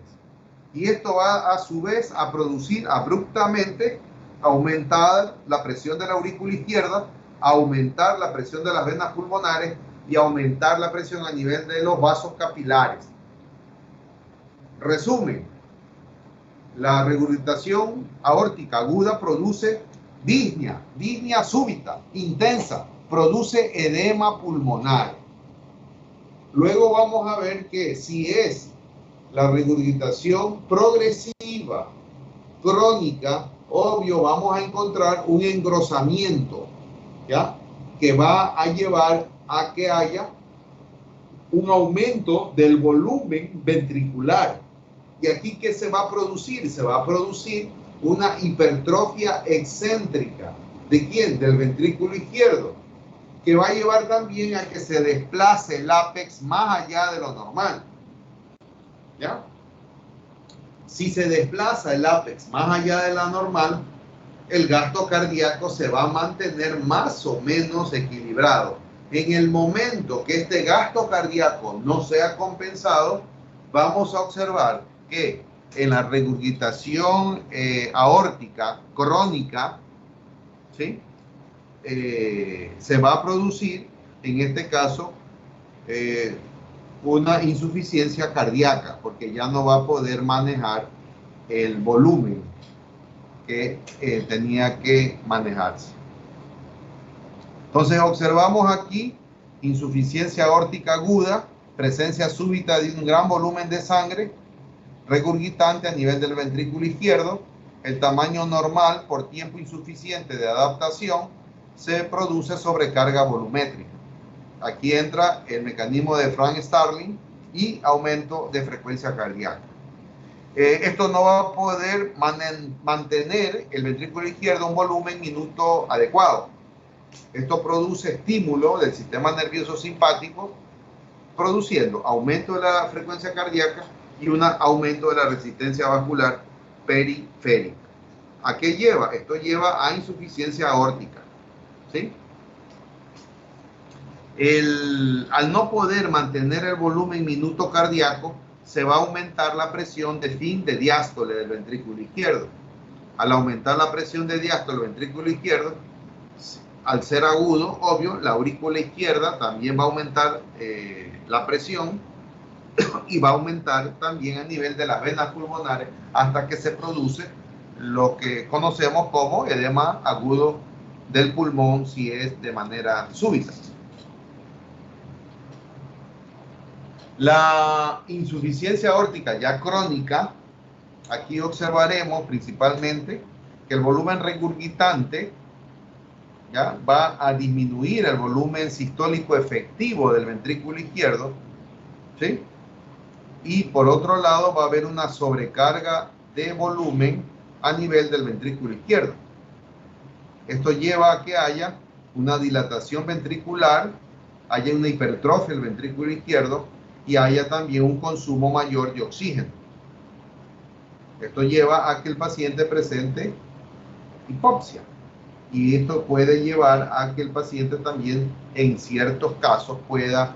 Y esto va a su vez a producir abruptamente aumentar la presión de la aurícula izquierda, aumentar la presión de las venas pulmonares y aumentar la presión a nivel de los vasos capilares. Resumen, la regurgitación aórtica aguda produce disnea súbita, intensa, produce edema pulmonar. Luego vamos a ver que si es la regurgitación progresiva, crónica, obvio, vamos a encontrar un engrosamiento, ¿ya? Que va a llevar a que haya un aumento del volumen ventricular. ¿Y aquí qué se va a producir? Se va a producir una hipertrofia excéntrica. ¿De quién? Del ventrículo izquierdo, que va a llevar también a que se desplace el ápex más allá de lo normal. ¿Ya? Si se desplaza el ápex más allá de la normal, el gasto cardíaco se va a mantener más o menos equilibrado. En el momento que este gasto cardíaco no sea compensado, vamos a observar que en la regurgitación aórtica crónica, ¿sí? Se va a producir, en este caso, una insuficiencia cardíaca, porque ya no va a poder manejar el volumen que tenía que manejarse. Entonces observamos aquí insuficiencia aórtica aguda, presencia súbita de un gran volumen de sangre regurgitante a nivel del ventrículo izquierdo. El tamaño normal por tiempo insuficiente de adaptación se produce sobrecarga volumétrica. Aquí entra el mecanismo de Frank Starling y aumento de frecuencia cardíaca. Esto no va a poder mantener el ventrículo izquierdo un volumen minuto adecuado. Esto produce estímulo del sistema nervioso simpático, produciendo aumento de la frecuencia cardíaca y un aumento de la resistencia vascular periférica. ¿A qué lleva? Esto lleva a insuficiencia aórtica, ¿sí? Al no poder mantener el volumen minuto cardíaco, se va a aumentar la presión de fin de diástole del ventrículo izquierdo. Al aumentar la presión de diástole del ventrículo izquierdo, al ser agudo, obvio, la aurícula izquierda también va a aumentar la presión y va a aumentar también a nivel de las venas pulmonares hasta que se produce lo que conocemos como edema agudo del pulmón si es de manera súbita. La insuficiencia aórtica ya crónica, aquí observaremos principalmente que el volumen regurgitante ¿ya? Va a disminuir el volumen sistólico efectivo del ventrículo izquierdo, ¿sí? Y por otro lado va a haber una sobrecarga de volumen a nivel del ventrículo izquierdo. Esto lleva a que haya una dilatación ventricular, haya una hipertrofia del ventrículo izquierdo y haya también un consumo mayor de oxígeno. Esto lleva a que el paciente presente hipoxia. Y esto puede llevar a que el paciente también en ciertos casos pueda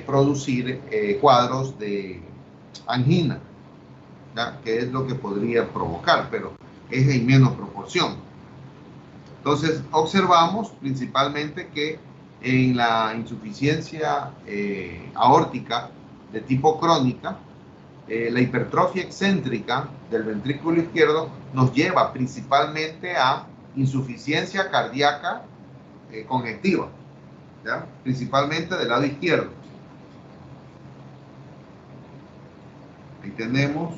producir cuadros de angina, ¿ya? Que es lo que podría provocar, pero es en menos proporción. Entonces observamos principalmente que en la insuficiencia aórtica de tipo crónica, la hipertrofia excéntrica del ventrículo izquierdo nos lleva principalmente a insuficiencia cardíaca congestiva, ¿ya? Principalmente del lado izquierdo. Ahí tenemos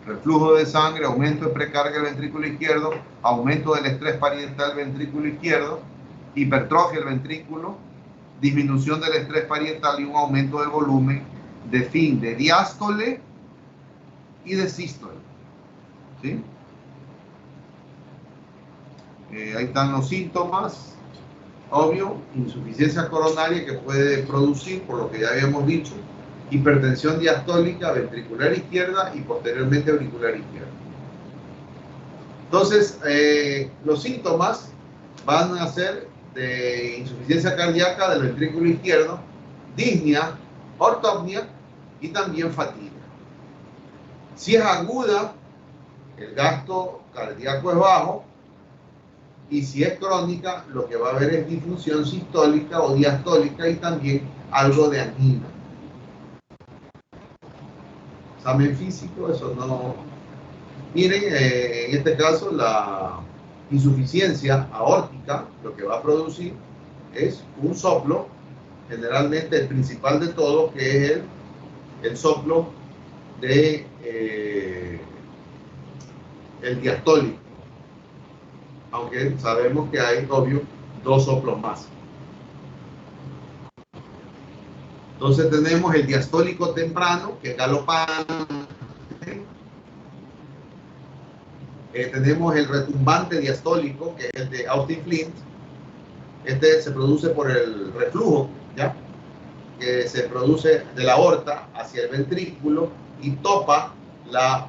reflujo de sangre, aumento de precarga del ventrículo izquierdo, aumento del estrés parietal del ventrículo izquierdo, hipertrofia del ventrículo, disminución del estrés parietal y un aumento del volumen de fin de diástole y de sístole, ¿sí? Ahí están los síntomas, obvio, insuficiencia coronaria que puede producir, por lo que ya habíamos dicho, hipertensión diastólica ventricular izquierda y posteriormente auricular izquierda. Entonces, los síntomas van a ser de insuficiencia cardíaca del ventrículo izquierdo, disnea, ortopnia y también fatiga. Si es aguda, el gasto cardíaco es bajo. Y si es crónica, lo que va a haber es disfunción sistólica o diastólica y también algo de angina. Examen físico, eso no. Miren, en este caso la insuficiencia aórtica lo que va a producir es un soplo generalmente el principal de todos, que es el soplo de el diastólico, aunque sabemos que hay, obvio, dos soplos más. Entonces tenemos el diastólico temprano, que es galopante. Tenemos el retumbante diastólico, que es el de Austin Flint. Este se produce por el reflujo, ¿ya? Que se produce de la aorta hacia el ventrículo y topa la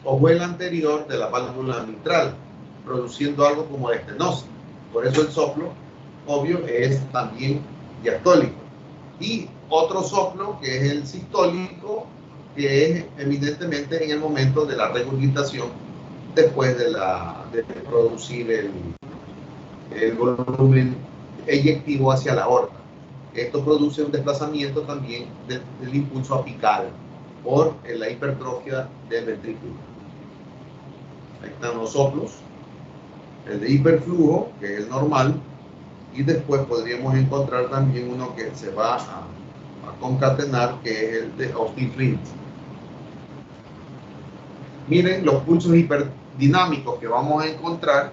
hojuela anterior de la válvula mitral, produciendo algo como estenosis. Por eso el soplo, obvio, es también diastólico. Y otro soplo, que es el sistólico, que es evidentemente en el momento de la regurgitación, después de producir el volumen eyectivo hacia la aorta. Esto produce un desplazamiento también del impulso apical por la hipertrofia del ventrículo. Ahí están los soplos. El de hiperflujo, que es normal, y después podríamos encontrar también uno que se va a concatenar, que es el de Austin Flint. Miren, los pulsos hiperdinámicos que vamos a encontrar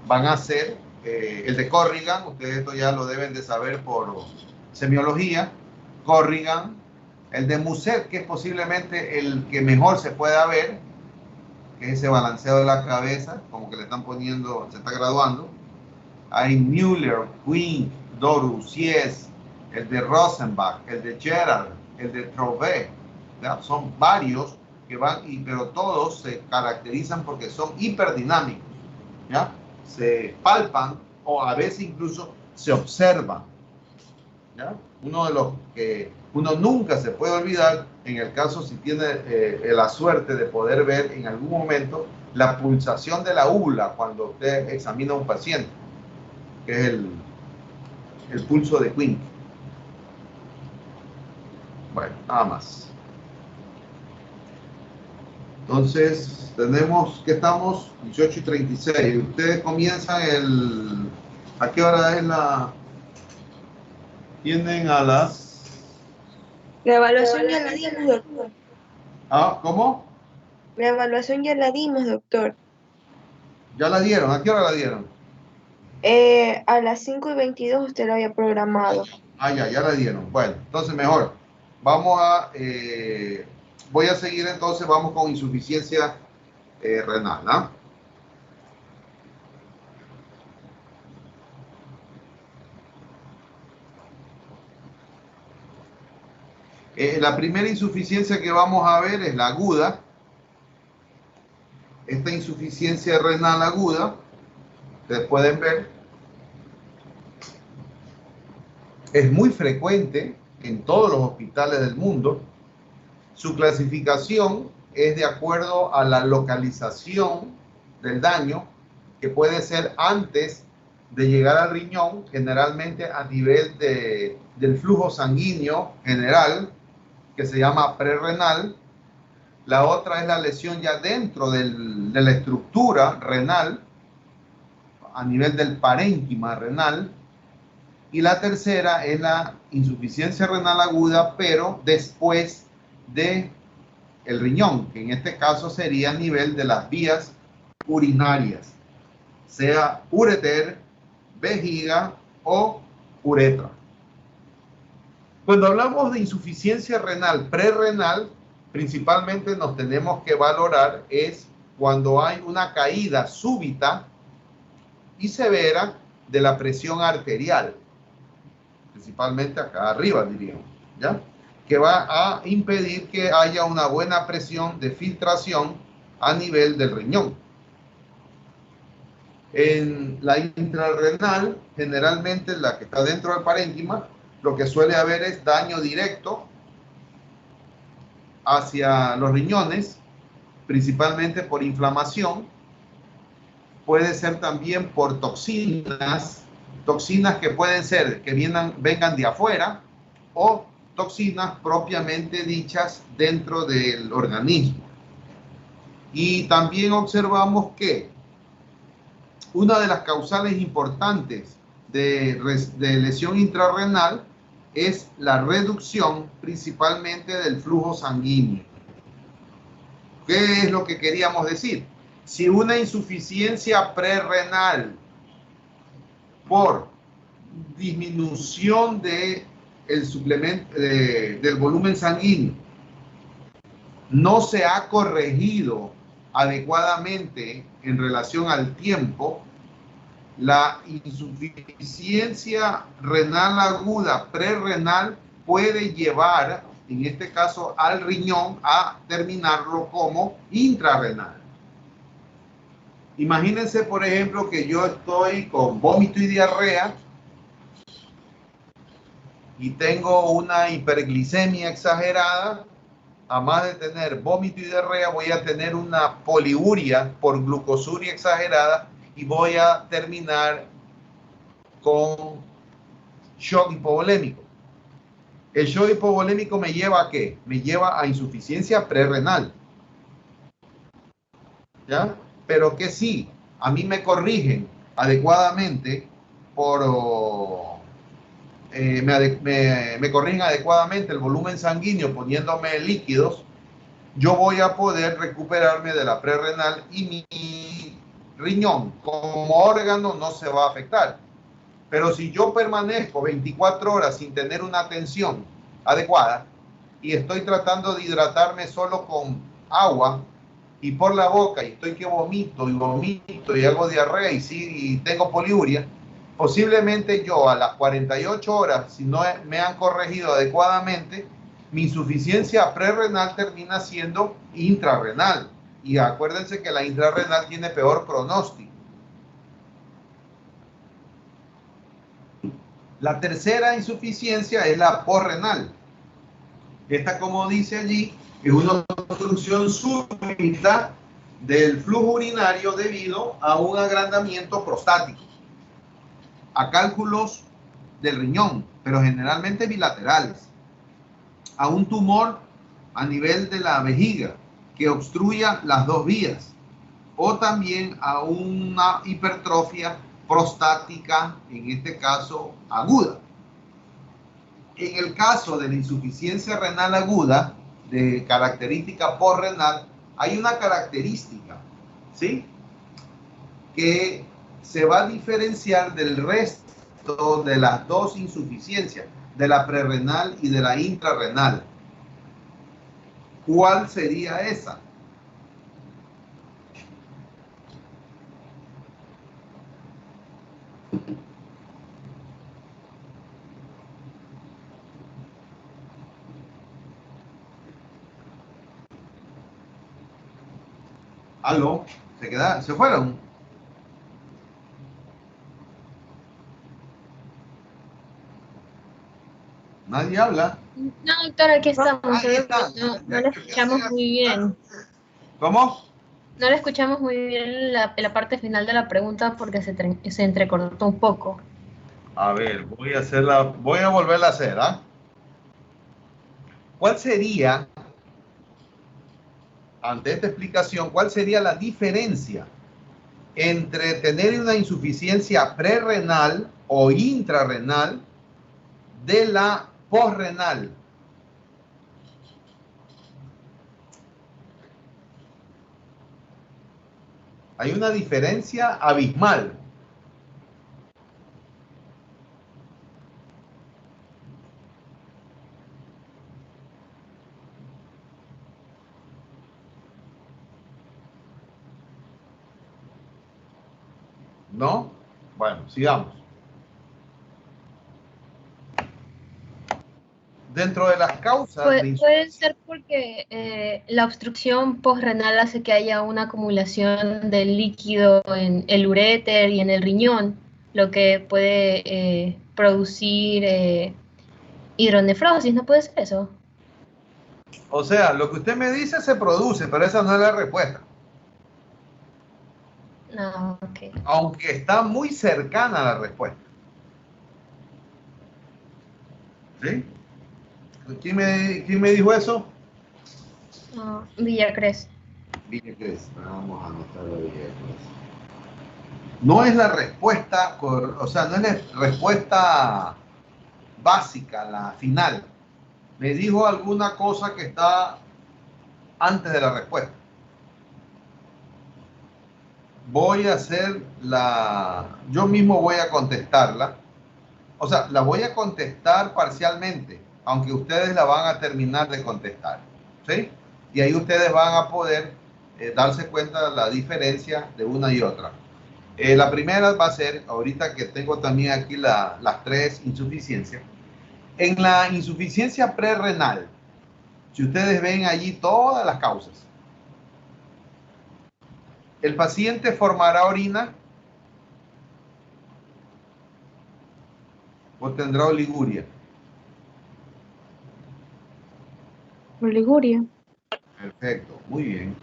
van a ser el de Corrigan. Ustedes esto ya lo deben de saber por semiología. Corrigan, el de Muset, que es posiblemente el que mejor se pueda ver, que es ese balanceo de la cabeza, como que le están poniendo, se está graduando. Hay Müller, Quinn, Doru, Sies, el de Rosenbach, el de Gerard, el de Trouvé. Son varios que van, pero todos se caracterizan porque son hiperdinámicos, ¿ya? Se palpan o a veces incluso se observan, ¿ya? Uno de los que uno nunca se puede olvidar, en el caso si tiene la suerte de poder ver en algún momento la pulsación de la úvula cuando usted examina a un paciente, que es el pulso de Quinn. Bueno, nada más. Entonces, tenemos que estamos 18:36. Ustedes comienzan ¿a qué hora es la? Tienen a las... La evaluación ya la dimos, doctor. Ah, ¿cómo? La evaluación ya la dimos, doctor. ¿Ya la dieron? ¿A qué hora la dieron? A las 5:22 usted lo había programado. Ah, ya la dieron. Bueno, entonces mejor. Vamos a... voy a seguir entonces, vamos con insuficiencia renal, ¿no? La primera insuficiencia que vamos a ver es la aguda. Esta insuficiencia renal aguda, ustedes pueden ver, es muy frecuente en todos los hospitales del mundo. Su clasificación es de acuerdo a la localización del daño, que puede ser antes de llegar al riñón, generalmente a nivel del flujo sanguíneo general, que se llama prerrenal. La otra es la lesión ya dentro de la estructura renal, a nivel del parénquima renal. Y la tercera es la insuficiencia renal aguda, pero después de el riñón, que en este caso sería a nivel de las vías urinarias, sea ureter, vejiga o uretra. Cuando hablamos de insuficiencia renal prerrenal, principalmente nos tenemos que valorar es cuando hay una caída súbita y severa de la presión arterial, principalmente acá arriba, diríamos, ¿ya? Que va a impedir que haya una buena presión de filtración a nivel del riñón. En la intrarrenal, generalmente la que está dentro del parénquima, lo que suele haber es daño directo hacia los riñones, principalmente por inflamación. Puede ser también por toxinas que pueden ser que vengan de afuera, o toxinas propiamente dichas dentro del organismo. Y también observamos que una de las causales importantes de lesión intrarrenal es la reducción principalmente del flujo sanguíneo. ¿Qué es lo que queríamos decir? Si una insuficiencia prerrenal por disminución del suplemento del volumen sanguíneo no se ha corregido adecuadamente en relación al tiempo, la insuficiencia renal aguda prerrenal puede llevar, en este caso, al riñón a terminarlo como intrarrenal. Imagínense, por ejemplo, que yo estoy con vómito y diarrea y tengo una hiperglicemia exagerada. Además de tener vómito y diarrea, voy a tener una poliuria por glucosuria exagerada y voy a terminar con shock hipovolémico. El shock hipovolémico me lleva a ¿qué? Me lleva a insuficiencia prerrenal. ¿Ya? Pero que sí, a mí me corrigen adecuadamente me corrigen adecuadamente el volumen sanguíneo poniéndome líquidos, yo voy a poder recuperarme de la prerrenal y mi riñón como órgano no se va a afectar. Pero si yo permanezco 24 horas sin tener una tensión adecuada y estoy tratando de hidratarme solo con agua y por la boca y estoy que vomito y hago diarrea y tengo poliuria, posiblemente yo a las 48 horas, si no me han corregido adecuadamente, mi insuficiencia prerrenal termina siendo intrarrenal. Y acuérdense que la intrarrenal tiene peor pronóstico. La tercera insuficiencia es la posrenal. Esta, como dice allí, es una obstrucción súbita del flujo urinario debido a un agrandamiento prostático, a cálculos del riñón, pero generalmente bilaterales, a un tumor a nivel de la vejiga que obstruya las dos vías, o también a una hipertrofia prostática, en este caso aguda. En el caso de la insuficiencia renal aguda, de característica posrenal, hay una característica, ¿sí?, que se va a diferenciar del resto de las dos insuficiencias, de la prerrenal y de la intrarrenal. ¿Cuál sería esa? ¿Aló? ¿Se fueron? Nadie habla. No, doctor, aquí estamos. Ahí está. No le escuchamos muy bien. ¿Cómo? No le escuchamos muy bien la parte final de la pregunta porque se entrecortó un poco. A ver, voy a volverla a hacer, ¿ah? ¿Cuál sería, ante esta explicación, cuál sería la diferencia entre tener una insuficiencia prerrenal o intrarrenal de la posrenal? Hay una diferencia abismal. ¿No? Bueno, sigamos. Dentro de las causas puede ser porque la obstrucción posrenal hace que haya una acumulación de líquido en el uréter y en el riñón, lo que puede producir hidronefrosis, ¿no puede ser eso? O sea, lo que usted me dice se produce, pero esa no es la respuesta. No, ok. Aunque está muy cercana a la respuesta. ¿Sí? ¿Quién me dijo eso? No, Villacres. Villacres. Vamos a anotar a Villacres. No es la respuesta, o sea, no es la respuesta básica, la final. Me dijo alguna cosa que está antes de la respuesta. Voy a hacer yo mismo voy a contestarla. O sea, la voy a contestar parcialmente, aunque ustedes la van a terminar de contestar. ¿Sí? Y ahí ustedes van a poder darse cuenta de la diferencia de una y otra. La primera va a ser, ahorita que tengo también aquí las tres insuficiencias. En la insuficiencia prerrenal, si ustedes ven allí todas las causas, el paciente formará orina o tendrá oliguria. Oliguria. Perfecto, muy bien.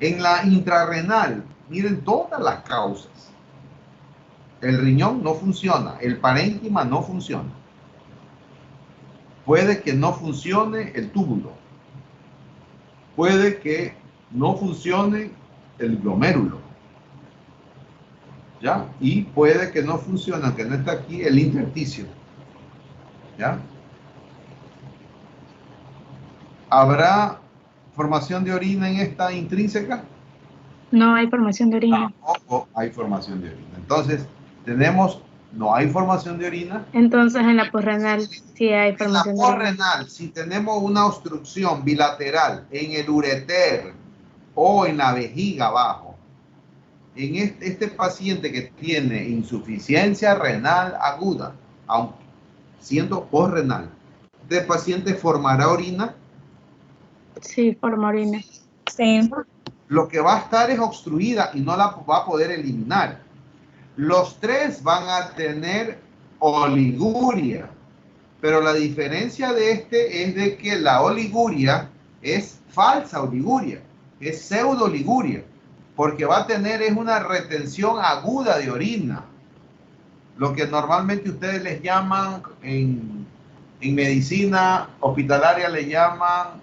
En la intrarrenal, miren todas las causas. El riñón no funciona, el parénquima no funciona. Puede que no funcione el túbulo. Puede que no funcione el glomérulo. ¿Ya? Y puede que no funcione, aunque no está aquí, el intersticio. ¿Ya? ¿Habrá formación de orina en esta intrínseca? No hay formación de orina. Tampoco hay formación de orina. Entonces, no hay formación de orina. Entonces, en la posrenal sí hay En la formación de orina. posrenal, si tenemos una obstrucción bilateral en el ureter o en la vejiga abajo, en este paciente que tiene insuficiencia renal aguda, aunque siendo posrenal, ¿este paciente formará orina? Sí, forma orina. Sí. Lo que va a estar es obstruida y no la va a poder eliminar. Los tres van a tener oliguria, pero la diferencia de este es de que la oliguria es falsa oliguria, es pseudoliguria, porque va a tener es una retención aguda de orina, lo que normalmente ustedes les llaman en medicina hospitalaria le llaman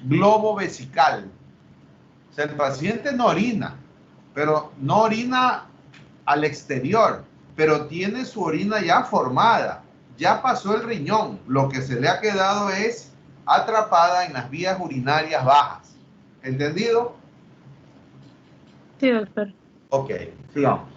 globo vesical. O sea, el paciente no orina, pero no orina al exterior, pero tiene su orina ya formada, ya pasó el riñón, lo que se le ha quedado es atrapada en las vías urinarias bajas. ¿Entendido? Sí, doctor. Ok, sigamos.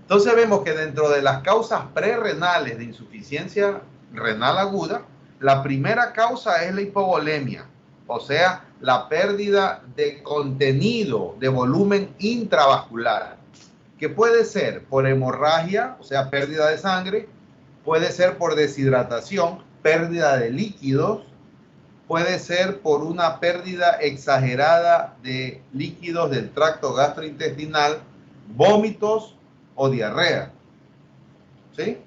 Entonces vemos que dentro de las causas prerrenales de insuficiencia renal aguda, la primera causa es la hipovolemia, o sea, la pérdida de contenido, de volumen intravascular, que puede ser por hemorragia, o sea, pérdida de sangre, puede ser por deshidratación, pérdida de líquidos, puede ser por una pérdida exagerada de líquidos del tracto gastrointestinal, vómitos o diarrea, ¿sí?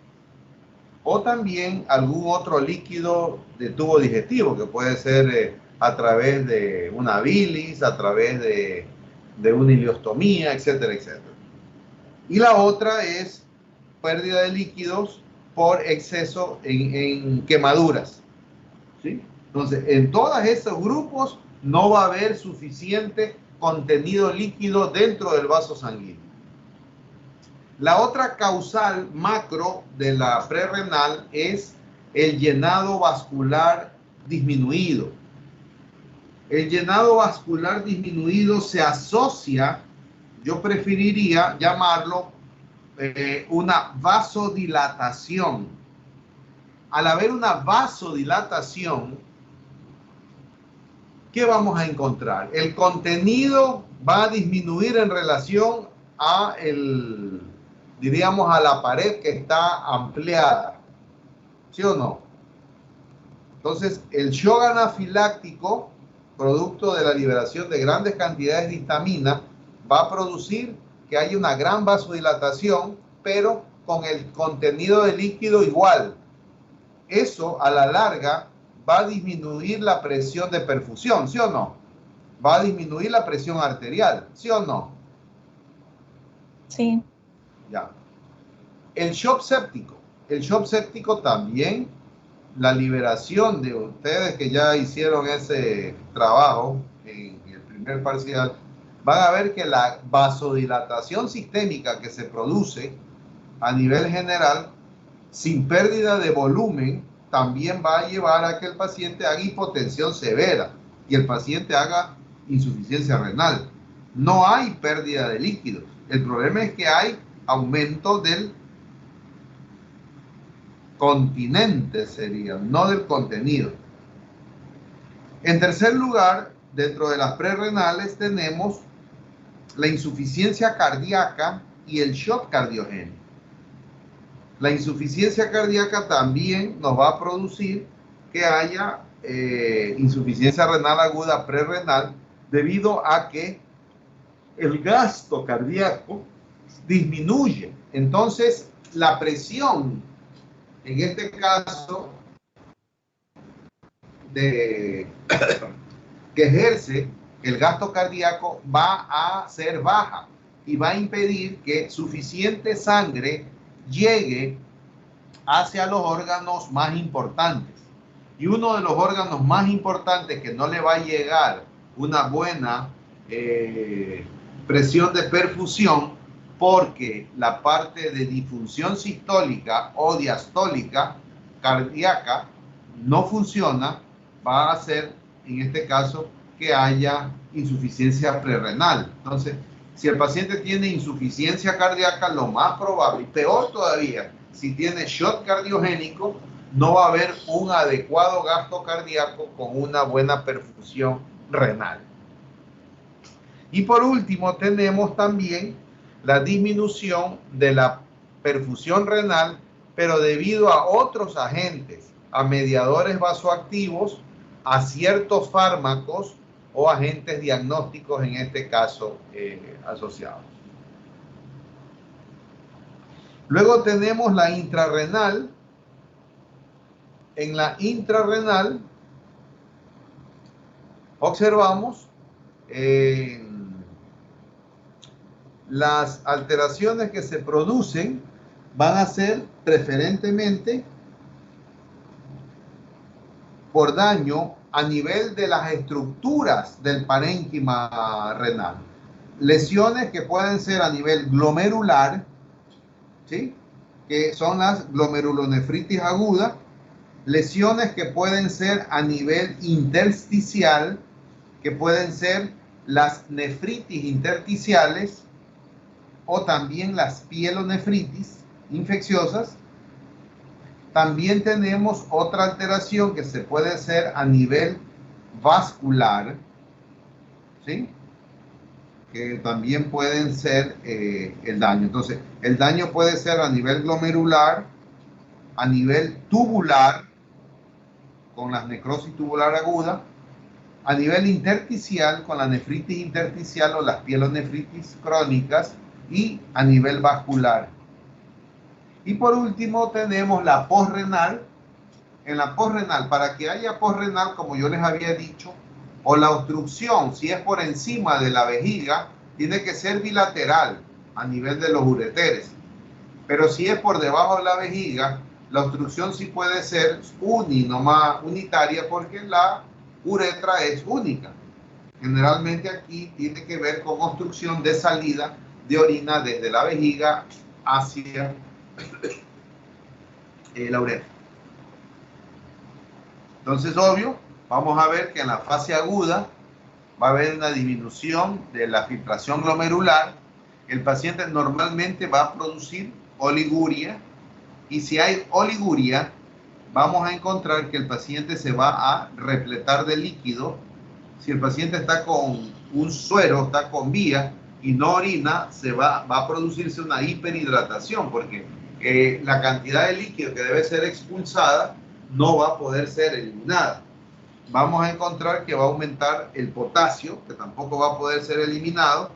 O también algún otro líquido de tubo digestivo, que puede ser a través de una bilis, a través de una ileostomía, etcétera, etcétera. Y la otra es pérdida de líquidos por exceso en quemaduras, ¿sí? Entonces, en todos esos grupos no va a haber suficiente contenido líquido dentro del vaso sanguíneo. La otra causal macro de la prerrenal es el llenado vascular disminuido. El llenado vascular disminuido se asocia, yo preferiría llamarlo una vasodilatación. Al haber una vasodilatación, ¿qué vamos a encontrar? El contenido va a disminuir en relación a diríamos, a la pared que está ampliada. ¿Sí o no? Entonces, el shock anafiláctico, producto de la liberación de grandes cantidades de histamina, va a producir que haya una gran vasodilatación, pero con el contenido de líquido igual. Eso, a la larga, va a disminuir la presión de perfusión, ¿sí o no? Va a disminuir la presión arterial, ¿sí o no? Sí. Ya. El shock séptico. El shock séptico también, la liberación de ustedes que ya hicieron ese trabajo en el primer parcial, van a ver que la vasodilatación sistémica que se produce a nivel general, sin pérdida de volumen, también va a llevar a que el paciente haga hipotensión severa y el paciente haga insuficiencia renal. No hay pérdida de líquidos. El problema es que hay aumento del continente, sería, no del contenido. En tercer lugar, dentro de las prerrenales tenemos la insuficiencia cardíaca y el shock cardiogénico. La insuficiencia cardíaca también nos va a producir que haya insuficiencia renal aguda prerrenal debido a que el gasto cardíaco disminuye. Entonces, la presión, en este caso, que ejerce el gasto cardíaco va a ser baja y va a impedir que suficiente sangre llegue hacia los órganos más importantes. Y uno de los órganos más importantes que no le va a llegar una buena presión de perfusión, porque la parte de disfunción sistólica o diastólica cardíaca no funciona, va a hacer, en este caso, que haya insuficiencia prerrenal. Entonces, si el paciente tiene insuficiencia cardíaca, lo más probable, y peor todavía, si tiene shock cardiogénico, no va a haber un adecuado gasto cardíaco con una buena perfusión renal. Y por último, tenemos también la disminución de la perfusión renal, pero debido a otros agentes, a mediadores vasoactivos, a ciertos fármacos o agentes diagnósticos, en este caso, asociados. Luego tenemos la intrarrenal. En la intrarrenal observamos las alteraciones que se producen van a ser preferentemente por daño a nivel de las estructuras del parénquima renal. Lesiones que pueden ser a nivel glomerular, ¿sí?, que son las glomerulonefritis aguda. Lesiones que pueden ser a nivel intersticial, que pueden ser las nefritis intersticiales o también las pielonefritis infecciosas. También tenemos otra alteración que se puede hacer a nivel vascular, ¿sí?, que también pueden ser el daño. Entonces, el daño puede ser a nivel glomerular, a nivel tubular, con la necrosis tubular aguda, a nivel intersticial, con la nefritis intersticial o las pielonefritis crónicas, y a nivel vascular. Y por último tenemos la posrenal. En la posrenal, para que haya posrenal, como yo les había dicho, o la obstrucción, si es por encima de la vejiga, tiene que ser bilateral a nivel de los ureteres. Pero si es por debajo de la vejiga, la obstrucción sí puede ser unitaria, porque la uretra es única. Generalmente aquí tiene que ver con obstrucción de salida de orina desde la vejiga hacia la uretra. Entonces, obvio, vamos a ver que en la fase aguda va a haber una disminución de la filtración glomerular. El paciente normalmente va a producir oliguria, y si hay oliguria, vamos a encontrar que el paciente se va a repletar de líquido. Si el paciente está con un suero, está con vía y no orina, va a producirse una hiperhidratación, porque la cantidad de líquido que debe ser expulsada no va a poder ser eliminada. Vamos a encontrar que va a aumentar el potasio, que tampoco va a poder ser eliminado,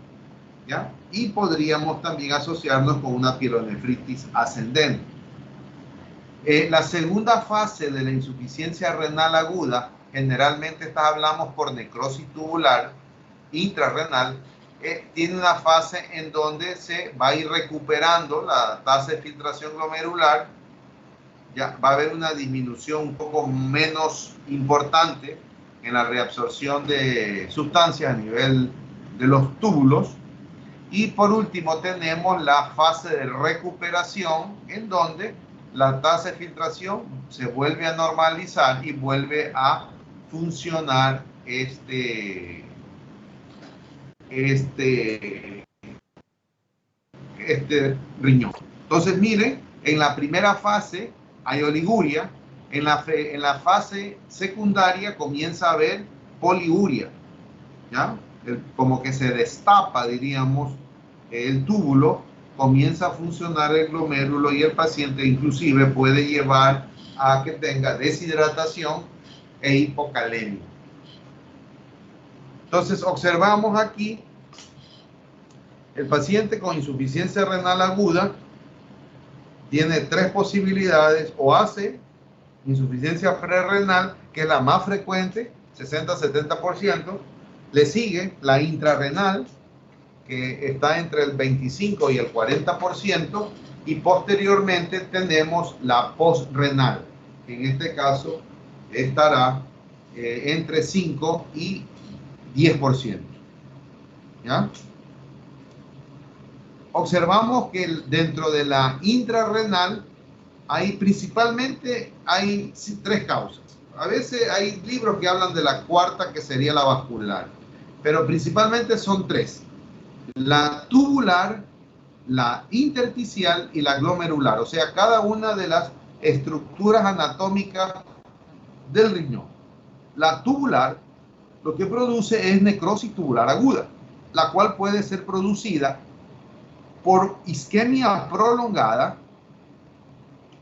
¿ya? Y podríamos también asociarnos con una pielonefritis ascendente. La segunda fase de la insuficiencia renal aguda, generalmente hablamos por necrosis tubular intrarrenal, tiene una fase en donde se va a ir recuperando la tasa de filtración glomerular. Ya va a haber una disminución un poco menos importante en la reabsorción de sustancias a nivel de los túbulos. Y por último tenemos la fase de recuperación, en donde la tasa de filtración se vuelve a normalizar y vuelve a funcionar este riñón. Entonces, miren, en la primera fase hay oliguria, en la fase secundaria comienza a haber poliuria, ¿ya? Como que se destapa, diríamos, el túbulo, comienza a funcionar el glomérulo y el paciente inclusive puede llevar a que tenga deshidratación e hipocalemia. Entonces, observamos aquí el paciente con insuficiencia renal aguda tiene tres posibilidades: o hace insuficiencia prerrenal, que es la más frecuente, 60-70%, le sigue la intrarrenal, que está entre el 25 y el 40%, y posteriormente tenemos la postrenal, que en este caso estará entre 5 y 10%. ¿Ya? Observamos que dentro de la intrarrenal principalmente hay tres causas. A veces hay libros que hablan de la cuarta, que sería la vascular, pero principalmente son tres: la tubular, la intersticial y la glomerular, o sea, cada una de las estructuras anatómicas del riñón. La tubular lo que produce es necrosis tubular aguda, la cual puede ser producida por isquemia prolongada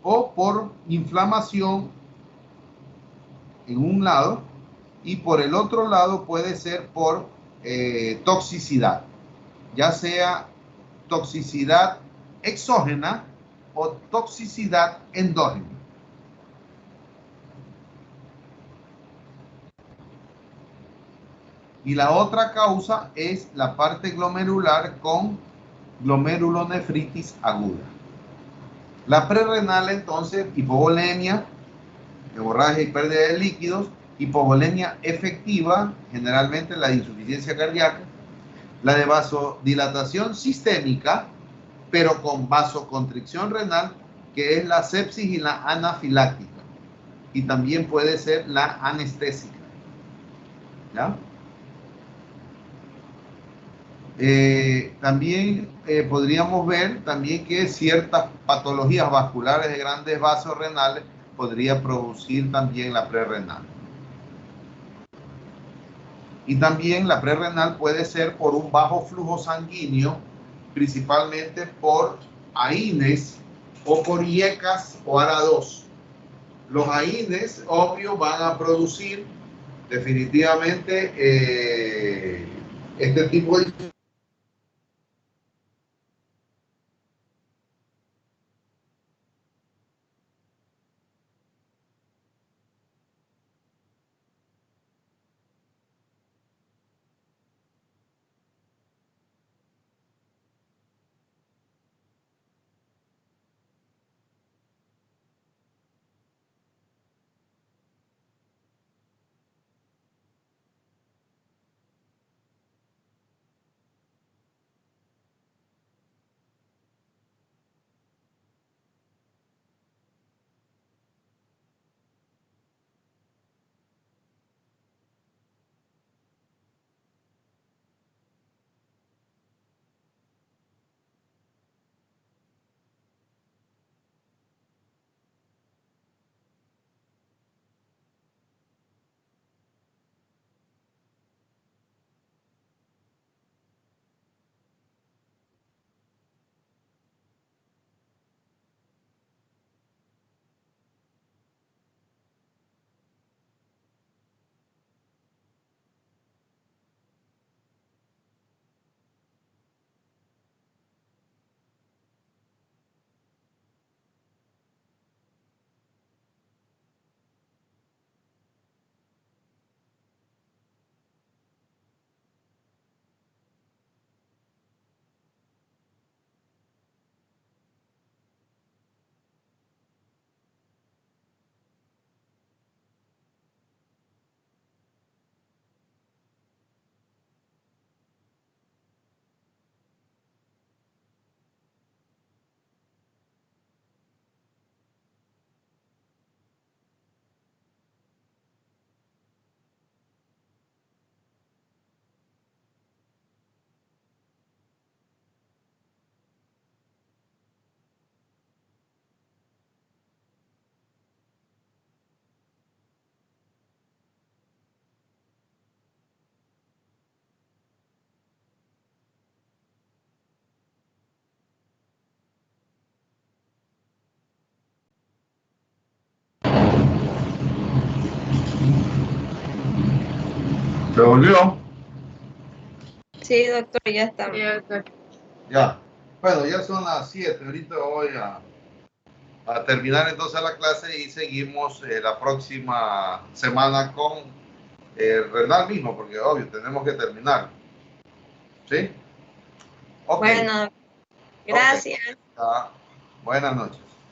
o por inflamación en un lado, y por el otro lado puede ser por toxicidad, ya sea toxicidad exógena o toxicidad endógena. Y la otra causa es la parte glomerular con glomerulonefritis aguda. La prerrenal, entonces, hipovolemia, hemorragia y pérdida de líquidos; hipovolemia efectiva, generalmente la de insuficiencia cardíaca; la de vasodilatación sistémica, pero con vasoconstricción renal, que es la sepsis y la anafiláctica, y también puede ser la anestésica. ¿Ya? También podríamos ver también que ciertas patologías vasculares de grandes vasos renales podría producir también la prerrenal. Y también la prerrenal puede ser por un bajo flujo sanguíneo, principalmente por AINES o por IECAS o ARA2. Los AINES, obvio, van a producir definitivamente este tipo de ¿Se volvió? Sí, doctor, ya está. Sí, doctor. Ya. Bueno, ya son las 7. Ahorita voy a terminar entonces la clase y seguimos la próxima semana con renal mismo, porque obvio, tenemos que terminar. ¿Sí? Ok. Bueno, gracias. Ok. Buenas noches.